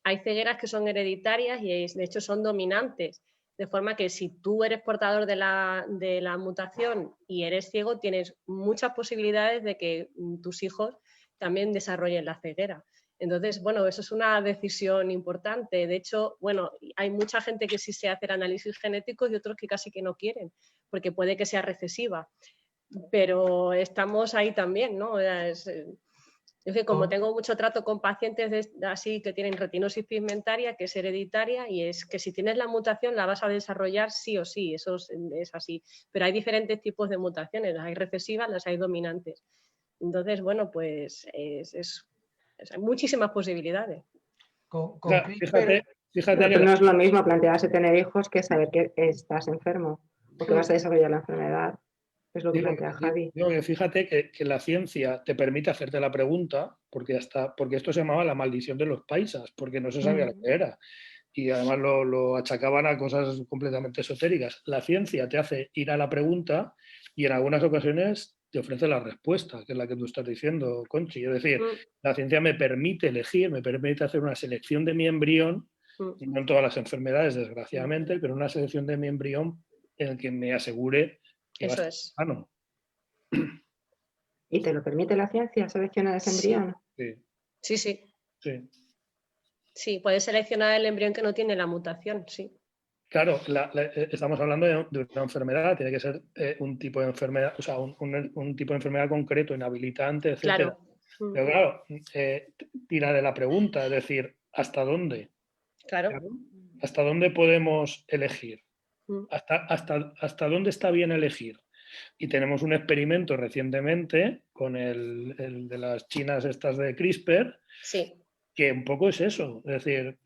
Hay cegueras que son hereditarias y de hecho son dominantes, de forma que si tú eres portador de la mutación y eres ciego, tienes muchas posibilidades de que tus hijos también desarrollen la ceguera. Entonces, bueno, eso es una decisión importante. De hecho, bueno, hay mucha gente que sí se hace análisis genéticos y otros que casi que no quieren, porque puede que sea recesiva. Pero estamos ahí también, ¿no? Es que como tengo mucho trato con pacientes así que tienen retinosis pigmentaria, que es hereditaria, y es que si tienes la mutación la vas a desarrollar sí o sí, eso es así. Pero hay diferentes tipos de mutaciones, las hay recesivas, las hay dominantes. Entonces, bueno, pues hay muchísimas posibilidades. Fíjate pero no es lo mismo plantearse tener hijos que saber que estás enfermo o que vas a desarrollar la enfermedad. Es lo que plantea Javi. Fíjate que la ciencia te permite hacerte la pregunta, porque esto se llamaba la maldición de los paisas, porque no se sabía lo que era. Y además lo achacaban a cosas completamente esotéricas. La ciencia te hace ir a la pregunta y en algunas ocasiones te ofrece la respuesta, que es la que tú estás diciendo, Conchi. Es decir, la ciencia me permite elegir, me permite hacer una selección de mi embrión, no en todas las enfermedades, desgraciadamente, pero una selección de mi embrión en el que me asegure que eso es. Sano. ¿Y te lo permite la ciencia seleccionar ese embrión? Sí. Sí, puedes seleccionar el embrión que no tiene la mutación, sí. Claro, estamos hablando de una enfermedad, tiene que ser un tipo de enfermedad, o sea, un tipo de enfermedad concreto, inhabilitante, etc. Claro. Pero claro, tira de la pregunta, es decir, ¿hasta dónde? Claro. ¿Hasta dónde podemos elegir? ¿Hasta dónde está bien elegir? Y tenemos un experimento recientemente con el de las chinas estas de CRISPR, que un poco es eso. Es decir,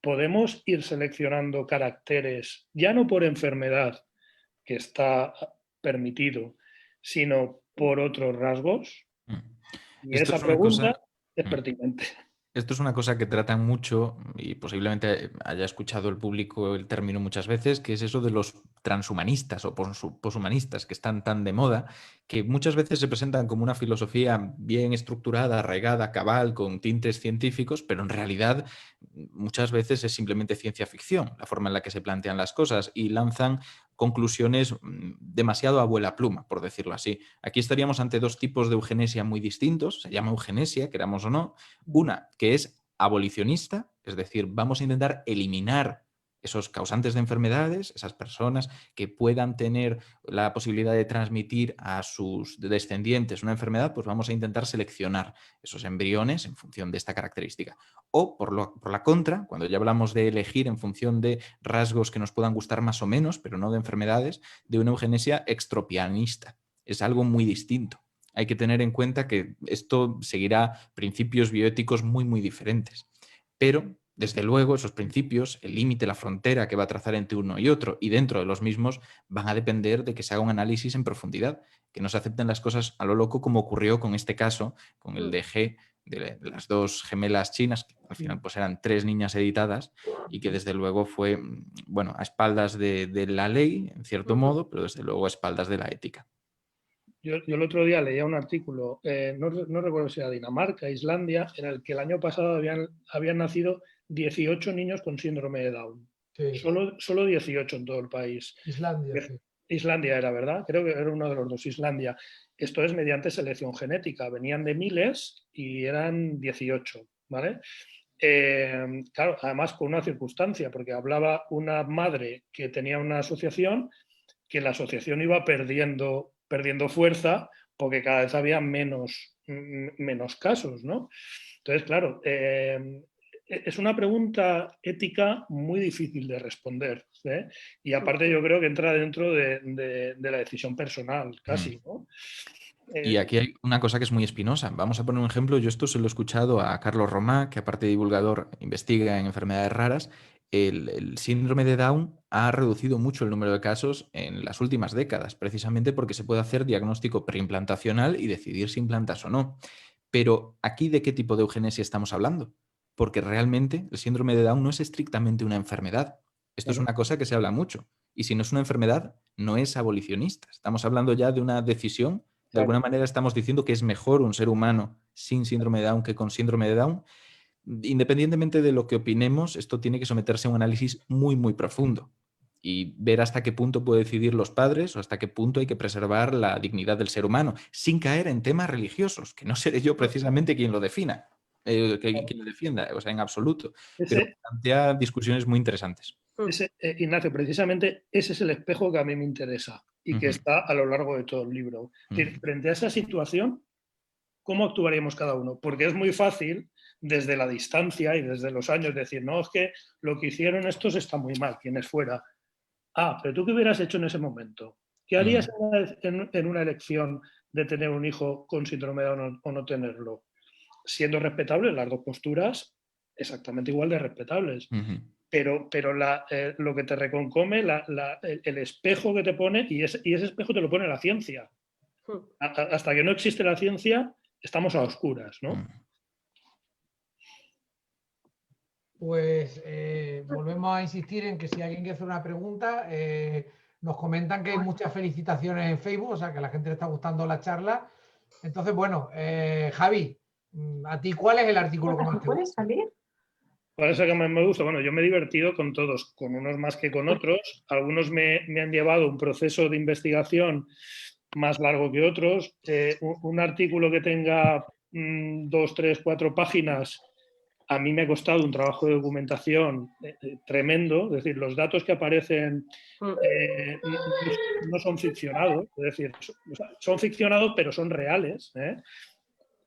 podemos ir seleccionando caracteres, ya no por enfermedad, que está permitido, sino por otros rasgos. Y esa pregunta es pertinente. Esto es una cosa que tratan mucho y posiblemente haya escuchado el público el término muchas veces, que es eso de los transhumanistas o poshumanistas que están tan de moda, que muchas veces se presentan como una filosofía bien estructurada, arraigada, cabal, con tintes científicos, pero en realidad muchas veces es simplemente ciencia ficción, la forma en la que se plantean las cosas y lanzan conclusiones demasiado abuela pluma, por decirlo así. Aquí estaríamos ante dos tipos de eugenesia muy distintos, se llama eugenesia, queramos o no. Una que es abolicionista, es decir, vamos a intentar eliminar esos causantes de enfermedades, esas personas que puedan tener la posibilidad de transmitir a sus descendientes una enfermedad, pues vamos a intentar seleccionar esos embriones en función de esta característica. O, por la contra, cuando ya hablamos de elegir en función de rasgos que nos puedan gustar más o menos, pero no de enfermedades, de una eugenesia extropianista. Es algo muy distinto. Hay que tener en cuenta que esto seguirá principios bioéticos muy, muy diferentes. Pero, desde luego, esos principios, el límite, la frontera que va a trazar entre uno y otro y dentro de los mismos van a depender de que se haga un análisis en profundidad, que no se acepten las cosas a lo loco como ocurrió con este caso, con el de G, de las dos gemelas chinas, que al final pues eran 3 niñas editadas y que desde luego fue, bueno, a espaldas de la ley, en cierto modo, pero desde luego a espaldas de la ética. Yo el otro día leía un artículo, no recuerdo si era Dinamarca, Islandia, en el que el año pasado habían nacido 18 niños con síndrome de Down. Sí. Solo 18 en todo el país. Islandia, Islandia era, ¿verdad? Creo que era uno de los dos, Islandia. Esto es mediante selección genética. Venían de miles y eran 18, ¿vale? Claro, además con una circunstancia, porque hablaba una madre que tenía una asociación, que la asociación iba perdiendo fuerza porque cada vez había menos casos, ¿no? Entonces, claro, es una pregunta ética muy difícil de responder, ¿eh? Y aparte yo creo que entra dentro de la decisión personal, casi, ¿no? Y aquí hay una cosa que es muy espinosa. Vamos a poner un ejemplo. Yo esto se lo he escuchado a Carlos Romá, que aparte de divulgador investiga en enfermedades raras. El síndrome de Down ha reducido mucho el número de casos en las últimas décadas, precisamente porque se puede hacer diagnóstico preimplantacional y decidir si implantas o no. Pero aquí, ¿de qué tipo de eugenesia estamos hablando? Porque realmente el síndrome de Down no es estrictamente una enfermedad. Esto es una cosa que se habla mucho. Y si no es una enfermedad, no es abolicionista. Estamos hablando ya de una decisión. De alguna manera estamos diciendo que es mejor un ser humano sin síndrome de Down que con síndrome de Down. Independientemente de lo que opinemos, esto tiene que someterse a un análisis muy, muy profundo y ver hasta qué punto pueden decidir los padres o hasta qué punto hay que preservar la dignidad del ser humano, sin caer en temas religiosos, que no seré yo precisamente quien lo defina, quien lo defienda, o sea, en absoluto. Pero plantea discusiones muy interesantes. Ignacio, precisamente ese es el espejo que a mí me interesa y que está a lo largo de todo el libro. Es decir, frente a esa situación, ¿cómo actuaríamos cada uno? Porque es muy fácil desde la distancia y desde los años decir, no, es que lo que hicieron estos está muy mal, quienes fuera. Ah, pero ¿tú qué hubieras hecho en ese momento? ¿Qué harías en una elección de tener un hijo con síndrome de Down o no tenerlo? Siendo respetables las dos posturas, exactamente igual de respetables. Pero lo que te reconcome, el espejo que te pone, y ese espejo te lo pone la ciencia. Hasta que no existe la ciencia, estamos a oscuras, ¿no? Pues volvemos a insistir en que si alguien quiere hacer una pregunta, nos comentan que hay muchas felicitaciones en Facebook, o sea que a la gente le está gustando la charla. Entonces, bueno, Javi, ¿a ti cuál es el artículo que más te gusta? ¿Cuál es el que más me gusta? Bueno, yo me he divertido con todos, con unos más que con otros. Algunos me han llevado un proceso de investigación más largo que otros. Un artículo que tenga 2, 3, 4 páginas, a mí me ha costado un trabajo de documentación tremendo. Es decir, los datos que aparecen no son ficcionados. Es decir, son ficcionados, pero son reales, ¿eh?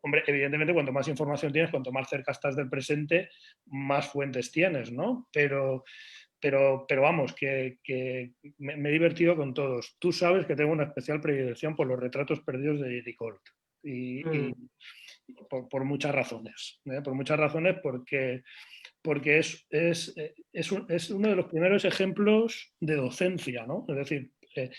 Hombre, evidentemente, cuanto más información tienes, cuanto más cerca estás del presente, más fuentes tienes, ¿no? Pero vamos, que me he divertido con todos. Tú sabes que tengo una especial predilección por los retratos perdidos de Eric Holt. Y por muchas razones. Por muchas razones, porque es uno de los primeros ejemplos de docencia, ¿no? Es decir,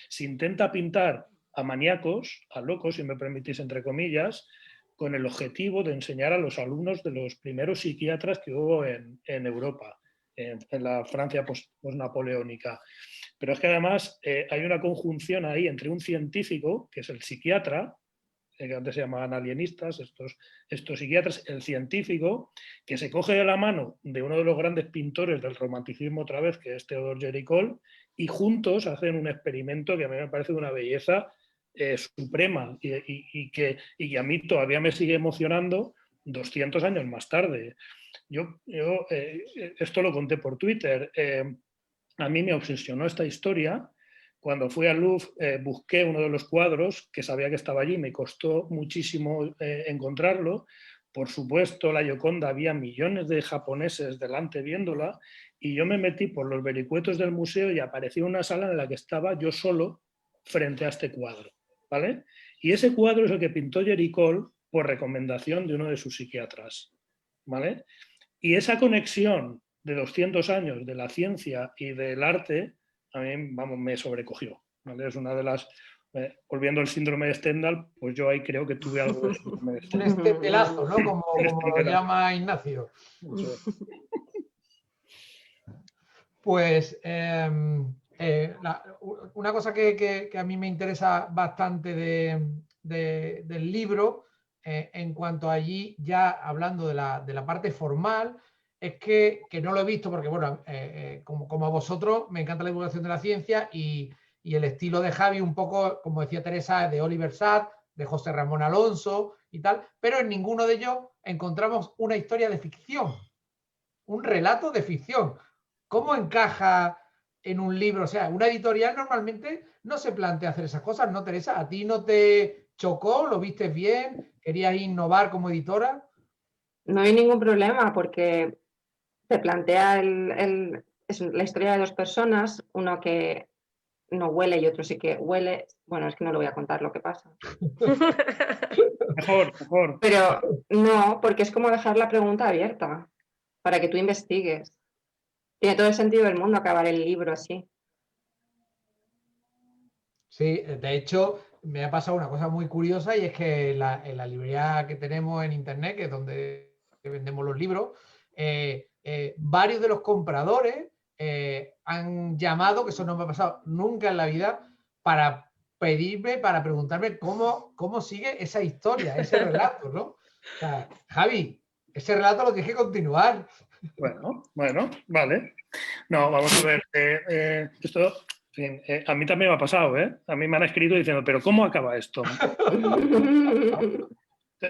se intenta pintar a maníacos, a locos, si me permitís, entre comillas, con el objetivo de enseñar a los alumnos de los primeros psiquiatras que hubo en Europa, en la Francia postnapoleónica. Pero es que además hay una conjunción ahí entre un científico, que es el psiquiatra, que antes se llamaban alienistas, estos psiquiatras, el científico, que se coge de la mano de uno de los grandes pintores del romanticismo otra vez, que es Theodore Géricault, y juntos hacen un experimento que a mí me parece de una belleza suprema y que a mí todavía me sigue emocionando 200 años más tarde. Yo esto lo conté por Twitter. A mí me obsesionó esta historia. Cuando fui al Louvre busqué uno de los cuadros que sabía que estaba allí, me costó muchísimo encontrarlo. Por supuesto, la Gioconda, había millones de japoneses delante viéndola y yo me metí por los vericuetos del museo y apareció una sala en la que estaba yo solo frente a este cuadro, ¿vale? Y ese cuadro es el que pintó Géricault por recomendación de uno de sus psiquiatras, ¿vale? Y esa conexión de 200 años de la ciencia y del arte a mí, vamos, me sobrecogió, ¿vale? Es una de las... volviendo al síndrome de Stendhal, pues yo ahí creo que tuve algo de síndrome de Stendhal. Un estendelazo, ¿no? Como lo llama Ignacio. Pues una cosa que a mí me interesa bastante del libro, en cuanto a allí, ya hablando de la parte formal, es que no lo he visto porque, bueno, como a vosotros, me encanta la divulgación de la ciencia y y el estilo de Javi un poco, como decía Teresa, de Oliver Satt, de José Ramón Alonso y tal, pero en ninguno de ellos encontramos una historia de ficción, un relato de ficción. ¿Cómo encaja en un libro? O sea, una editorial normalmente no se plantea hacer esas cosas, ¿no, Teresa? ¿A ti no te chocó? ¿Lo viste bien? ¿Querías innovar como editora? No hay ningún problema porque se plantea es la historia de dos personas, uno que no huele y otro sí que huele. Bueno, es que no lo voy a contar lo que pasa. Mejor, mejor. Pero no, porque es como dejar la pregunta abierta para que tú investigues. Tiene todo el sentido del mundo acabar el libro así. Sí, de hecho, me ha pasado una cosa muy curiosa y es que en la librería que tenemos en internet, que es donde vendemos los libros, varios de los compradores han llamado, que eso no me ha pasado nunca en la vida, para pedirme, para preguntarme cómo sigue esa historia, ese relato, ¿no? O sea, Javi, ese relato lo tienes que continuar. Bueno, vale. No, vamos a ver. Esto, en fin, a mí también me ha pasado, ¿eh? A mí me han escrito diciendo, pero ¿cómo acaba esto?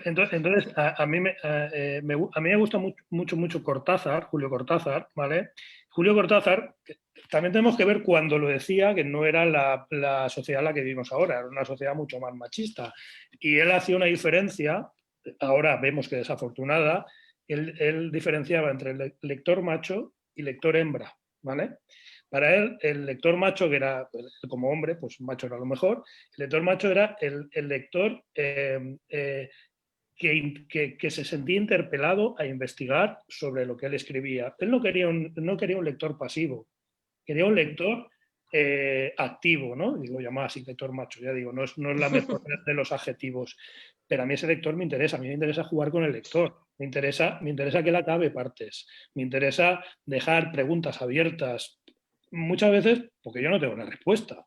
Entonces a mí me gusta mucho Cortázar, Julio Cortázar, ¿vale? Julio Cortázar, también tenemos que ver cuando lo decía, que no era la sociedad en la que vivimos ahora, era una sociedad mucho más machista. Y él hacía una diferencia, ahora vemos que desafortunada, él diferenciaba entre el lector macho y lector hembra, ¿vale? Para él, el lector macho, que era como hombre, pues macho era lo mejor, el lector macho era el lector que se sentía interpelado a investigar sobre lo que él escribía. Él no quería un lector pasivo, quería un lector activo, ¿no? Y lo llamaba así, lector macho, ya digo, no es la mejor de los adjetivos, pero a mí ese lector me interesa, a mí me interesa jugar con el lector, me interesa que él acabe partes, me interesa dejar preguntas abiertas, muchas veces porque yo no tengo una respuesta.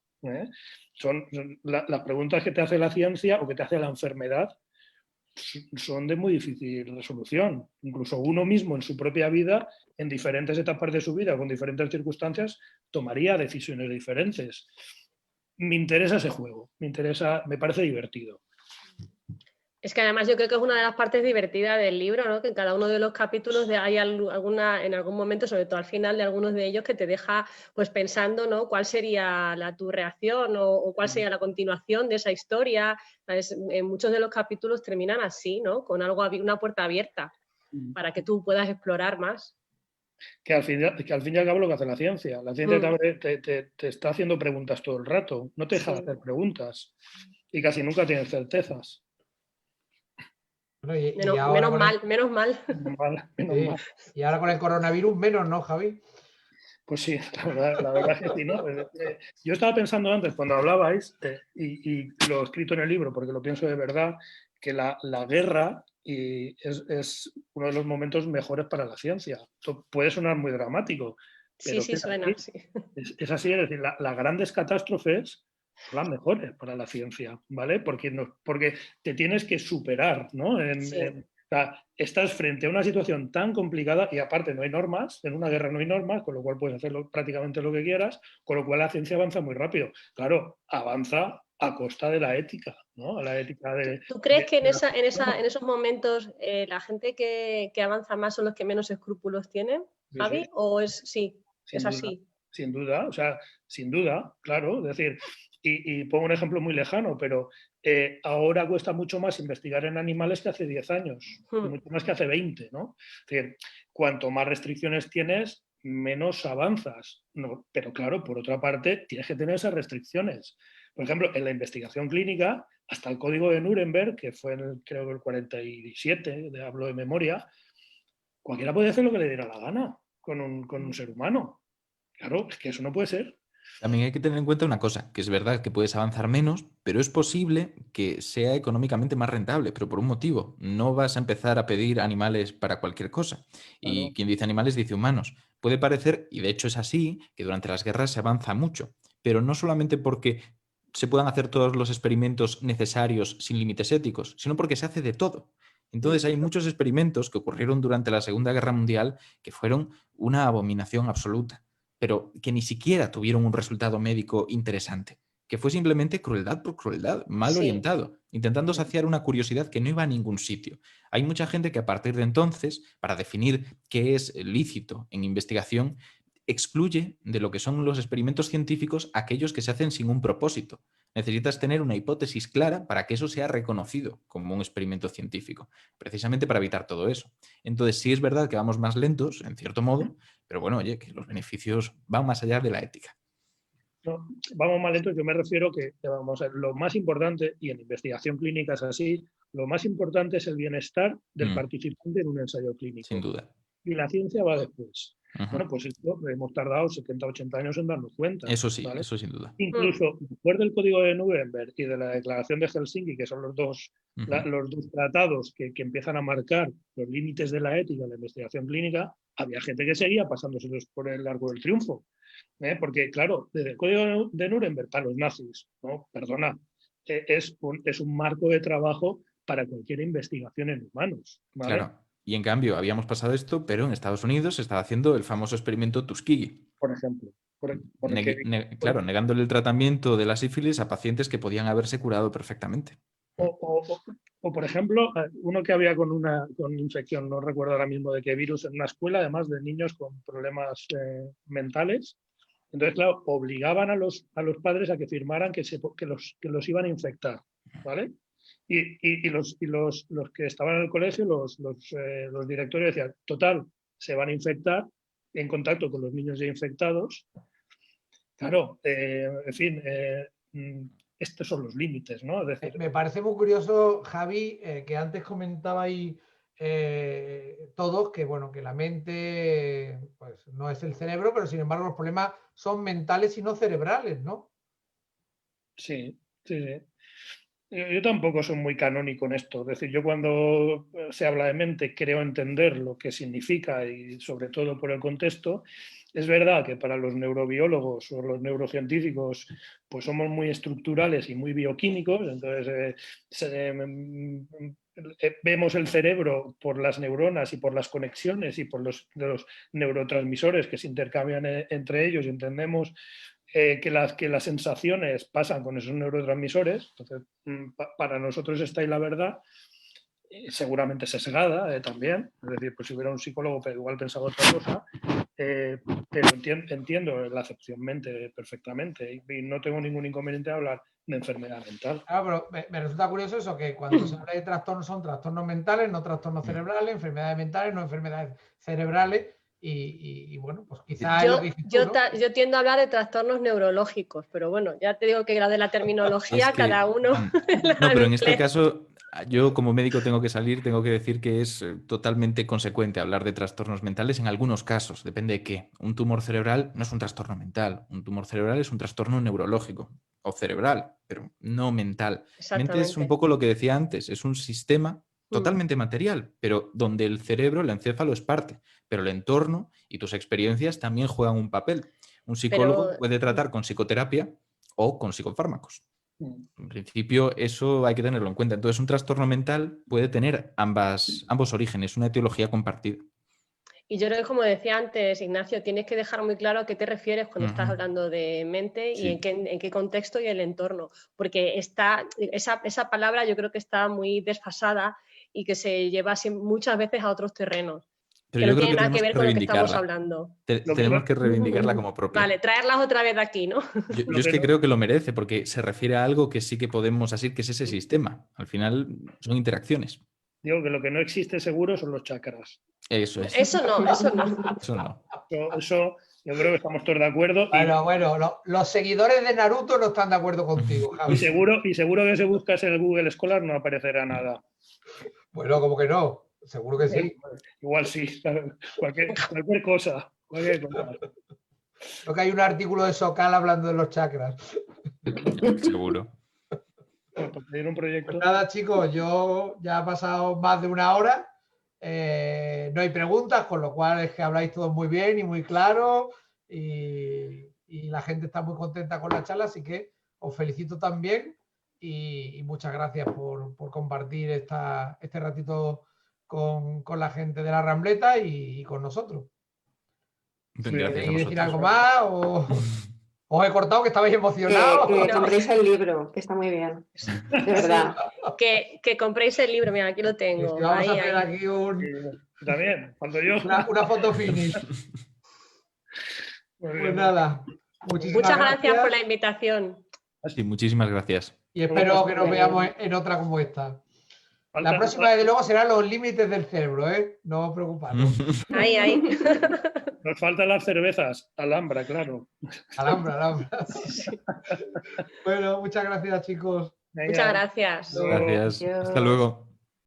Son las preguntas que te hace la ciencia o que te hace la enfermedad, son de muy difícil resolución. Incluso uno mismo en su propia vida, en diferentes etapas de su vida, con diferentes circunstancias, tomaría decisiones diferentes. Me interesa ese juego, me parece divertido. Es que además yo creo que es una de las partes divertidas del libro, ¿no? Que en cada uno de los capítulos hay en algún momento, sobre todo al final de algunos de ellos, que te deja pues pensando, ¿no? ¿Cuál sería tu reacción o cuál sería la continuación de esa historia? ¿Sabes? En muchos de los capítulos terminan así, ¿no? Con una puerta abierta para que tú puedas explorar más. Que al fin y al cabo lo que hace la ciencia te está haciendo preguntas todo el rato, no te deja de hacer preguntas y casi nunca tienes certezas. Bueno, menos mal. Sí. Y ahora con el coronavirus menos, ¿no, Javi? Pues sí, la verdad es que sí, ¿no? Yo estaba pensando antes, cuando hablabais, y lo he escrito en el libro porque lo pienso de verdad, que la guerra es uno de los momentos mejores para la ciencia. Esto puede sonar muy dramático, pero sí, suena así. Es así, es decir, las grandes catástrofes son las mejores para la ciencia, ¿vale? Porque te tienes que superar, ¿no? O sea, estás frente a una situación tan complicada y aparte no hay normas, en una guerra no hay normas, con lo cual puedes hacer prácticamente lo que quieras, con lo cual la ciencia avanza muy rápido. Claro, avanza a costa de la ética, ¿no? A la ética de... ¿Tú crees que en esos momentos la gente que avanza más son los que menos escrúpulos tienen, Javi? Sí. ¿O es así? Sin duda, o sea, sin duda, claro. Es decir, y pongo un ejemplo muy lejano, pero ahora cuesta mucho más investigar en animales que hace 10 años, y mucho más que hace 20, ¿no? Es decir, cuanto más restricciones tienes, menos avanzas. No, pero claro, por otra parte, tienes que tener esas restricciones. Por ejemplo, en la investigación clínica, hasta el código de Nuremberg, que fue creo que el 47, hablo de memoria, cualquiera puede hacer lo que le diera la gana con un ser humano. Claro, es que eso no puede ser. También hay que tener en cuenta una cosa, que es verdad que puedes avanzar menos, pero es posible que sea económicamente más rentable, pero por un motivo. No vas a empezar a pedir animales para cualquier cosa. Y Claro. quien dice animales dice humanos. Puede parecer, y de hecho es así, que durante las guerras se avanza mucho, pero no solamente porque se puedan hacer todos los experimentos necesarios sin límites éticos, sino porque se hace de todo. Entonces hay muchos experimentos que ocurrieron durante la Segunda Guerra Mundial que fueron una abominación absoluta. pero que ni siquiera tuvieron un resultado médico interesante, que fue simplemente crueldad por crueldad, mal Sí. orientado, intentando saciar una curiosidad que no iba a ningún sitio. Hay mucha gente que a partir de entonces, para definir qué es lícito en investigación, excluye de lo que son los experimentos científicos aquellos que se hacen sin un propósito. Necesitas tener una hipótesis clara para que eso sea reconocido como un experimento científico, precisamente para evitar todo eso. Entonces, sí es verdad que vamos más lentos, en cierto modo, pero bueno, oye, que los beneficios van más allá de la ética. No, vamos más lentos, yo me refiero que vamos a ver, lo más importante, y en investigación clínica es así, lo más importante es el bienestar del participante en un ensayo clínico. Sin duda. Y la ciencia va después. Ujú. Bueno, pues esto hemos tardado 70, 80 años en darnos cuenta. Eso sí, ¿vale? eso sin duda. Incluso después del Código de Nuremberg y de la Declaración de Helsinki, que son los dos tratados que empiezan a marcar los límites de la ética en la investigación clínica, había gente que seguía pasándoselos por el arco del triunfo. Porque, claro, desde el Código de Nuremberg para los nazis, ¿no? Perdona, es un marco de trabajo para cualquier investigación en humanos. ¿vale? Claro. Y en cambio, habíamos pasado esto, pero en Estados Unidos se estaba haciendo el famoso experimento Tuskegee. Por ejemplo. Claro, negándole el tratamiento de la sífilis a pacientes que podían haberse curado perfectamente. O, por ejemplo, uno que había con infección, no recuerdo ahora mismo de qué virus, en una escuela, además de niños con problemas mentales. Entonces, claro, obligaban a los padres a que firmaran que los iban a infectar, ¿vale? Y los que estaban en el colegio, los directores decían, total, se van a infectar en contacto con los niños ya infectados. Claro, en fin, estos son los límites, ¿no? Es decir, me parece muy curioso, Javi, que antes comentabais todos que, bueno, que la mente pues, no es el cerebro, pero sin embargo los problemas son mentales y no cerebrales, ¿no? Sí, sí, sí. Yo tampoco soy muy canónico en esto. Es decir, yo cuando se habla de mente creo entender lo que significa y sobre todo por el contexto. Es verdad que para los neurobiólogos o los neurocientíficos pues somos muy estructurales y muy bioquímicos, entonces vemos el cerebro por las neuronas y por las conexiones y por los neurotransmisores que se intercambian entre ellos y entendemos que las sensaciones pasan con esos neurotransmisores. Entonces, para nosotros está ahí la verdad, seguramente sesgada también. Es decir, pues si hubiera un psicólogo, pero igual pensaba otra cosa, pero entiendo la acepción mente perfectamente y no tengo ningún inconveniente a hablar de enfermedad mental. Claro, pero me resulta curioso eso, que cuando se habla de trastornos son trastornos mentales, no trastornos cerebrales, enfermedades mentales, no enfermedades cerebrales. Y bueno, pues quizás yo tiendo a hablar de trastornos neurológicos, pero bueno, ya te digo que la de la terminología, cada uno. No, pero en este caso, yo como médico tengo que decir que es totalmente consecuente hablar de trastornos mentales en algunos casos, depende de qué. Un tumor cerebral no es un trastorno mental, un tumor cerebral es un trastorno neurológico o cerebral, pero no mental. Mente es un poco lo que decía antes, es un sistema totalmente material, pero donde el cerebro, el encéfalo es parte, pero el entorno y tus experiencias también juegan un papel. Un psicólogo puede tratar con psicoterapia o con psicofármacos. En principio, eso hay que tenerlo en cuenta. Entonces, un trastorno mental puede tener ambos orígenes, una etiología compartida. Y yo creo que, como decía antes, Ignacio, tienes que dejar muy claro a qué te refieres cuando estás hablando de mente y en qué contexto y el entorno. Porque esa palabra yo creo que está muy desfasada y que se lleva muchas veces a otros terrenos. Pero que no tiene nada que ver con lo que estamos hablando. Tenemos que reivindicarla como propia. Vale, traerlas otra vez de aquí, ¿no? Yo es que creo que lo merece, porque se refiere a algo que sí que podemos asir, que es ese sistema. Al final son interacciones. Digo que lo que no existe seguro son los chakras. Eso es. Eso no. Eso no. Eso yo creo que estamos todos de acuerdo. Bueno, los seguidores de Naruto no están de acuerdo contigo, Javi. Y seguro que si buscas en el Google Scholar no aparecerá nada. Bueno, como que no. Seguro que sí. Igual sí. Cualquier cosa. Creo que hay un artículo de Socal hablando de los chakras. Seguro. Un proyecto. Pues nada, chicos, yo ya ha pasado más de una hora. No hay preguntas, con lo cual es que habláis todos muy bien y muy claro. Y la gente está muy contenta con la charla, así que os felicito también. Y muchas gracias por compartir este ratito con la gente de la Rambleta y con nosotros. Gracias a ¿Queréis decir vosotros. algo más o os he cortado que estabais emocionados? Que No. compréis el libro, que está muy bien. De verdad. Que compréis el libro, mira, aquí lo Es tengo. que vamos a ahí, hacer ahí. aquí También, cuando yo. una foto finish. Muy Pues bien. nada, muchísimas Muchas gracias por la gracias invitación. Sí, muchísimas gracias. y espero que nos Venga, veamos en otra como esta. La Falta- próxima, desde luego, será los límites del cerebro, ¿eh? No os preocupéis. Ahí, ahí. Nos faltan las cervezas. Alhambra, claro. Alhambra, Alhambra. Bueno, muchas gracias, chicos. Venga. Muchas gracias. Hasta luego. Gracias. Hasta Adiós. luego.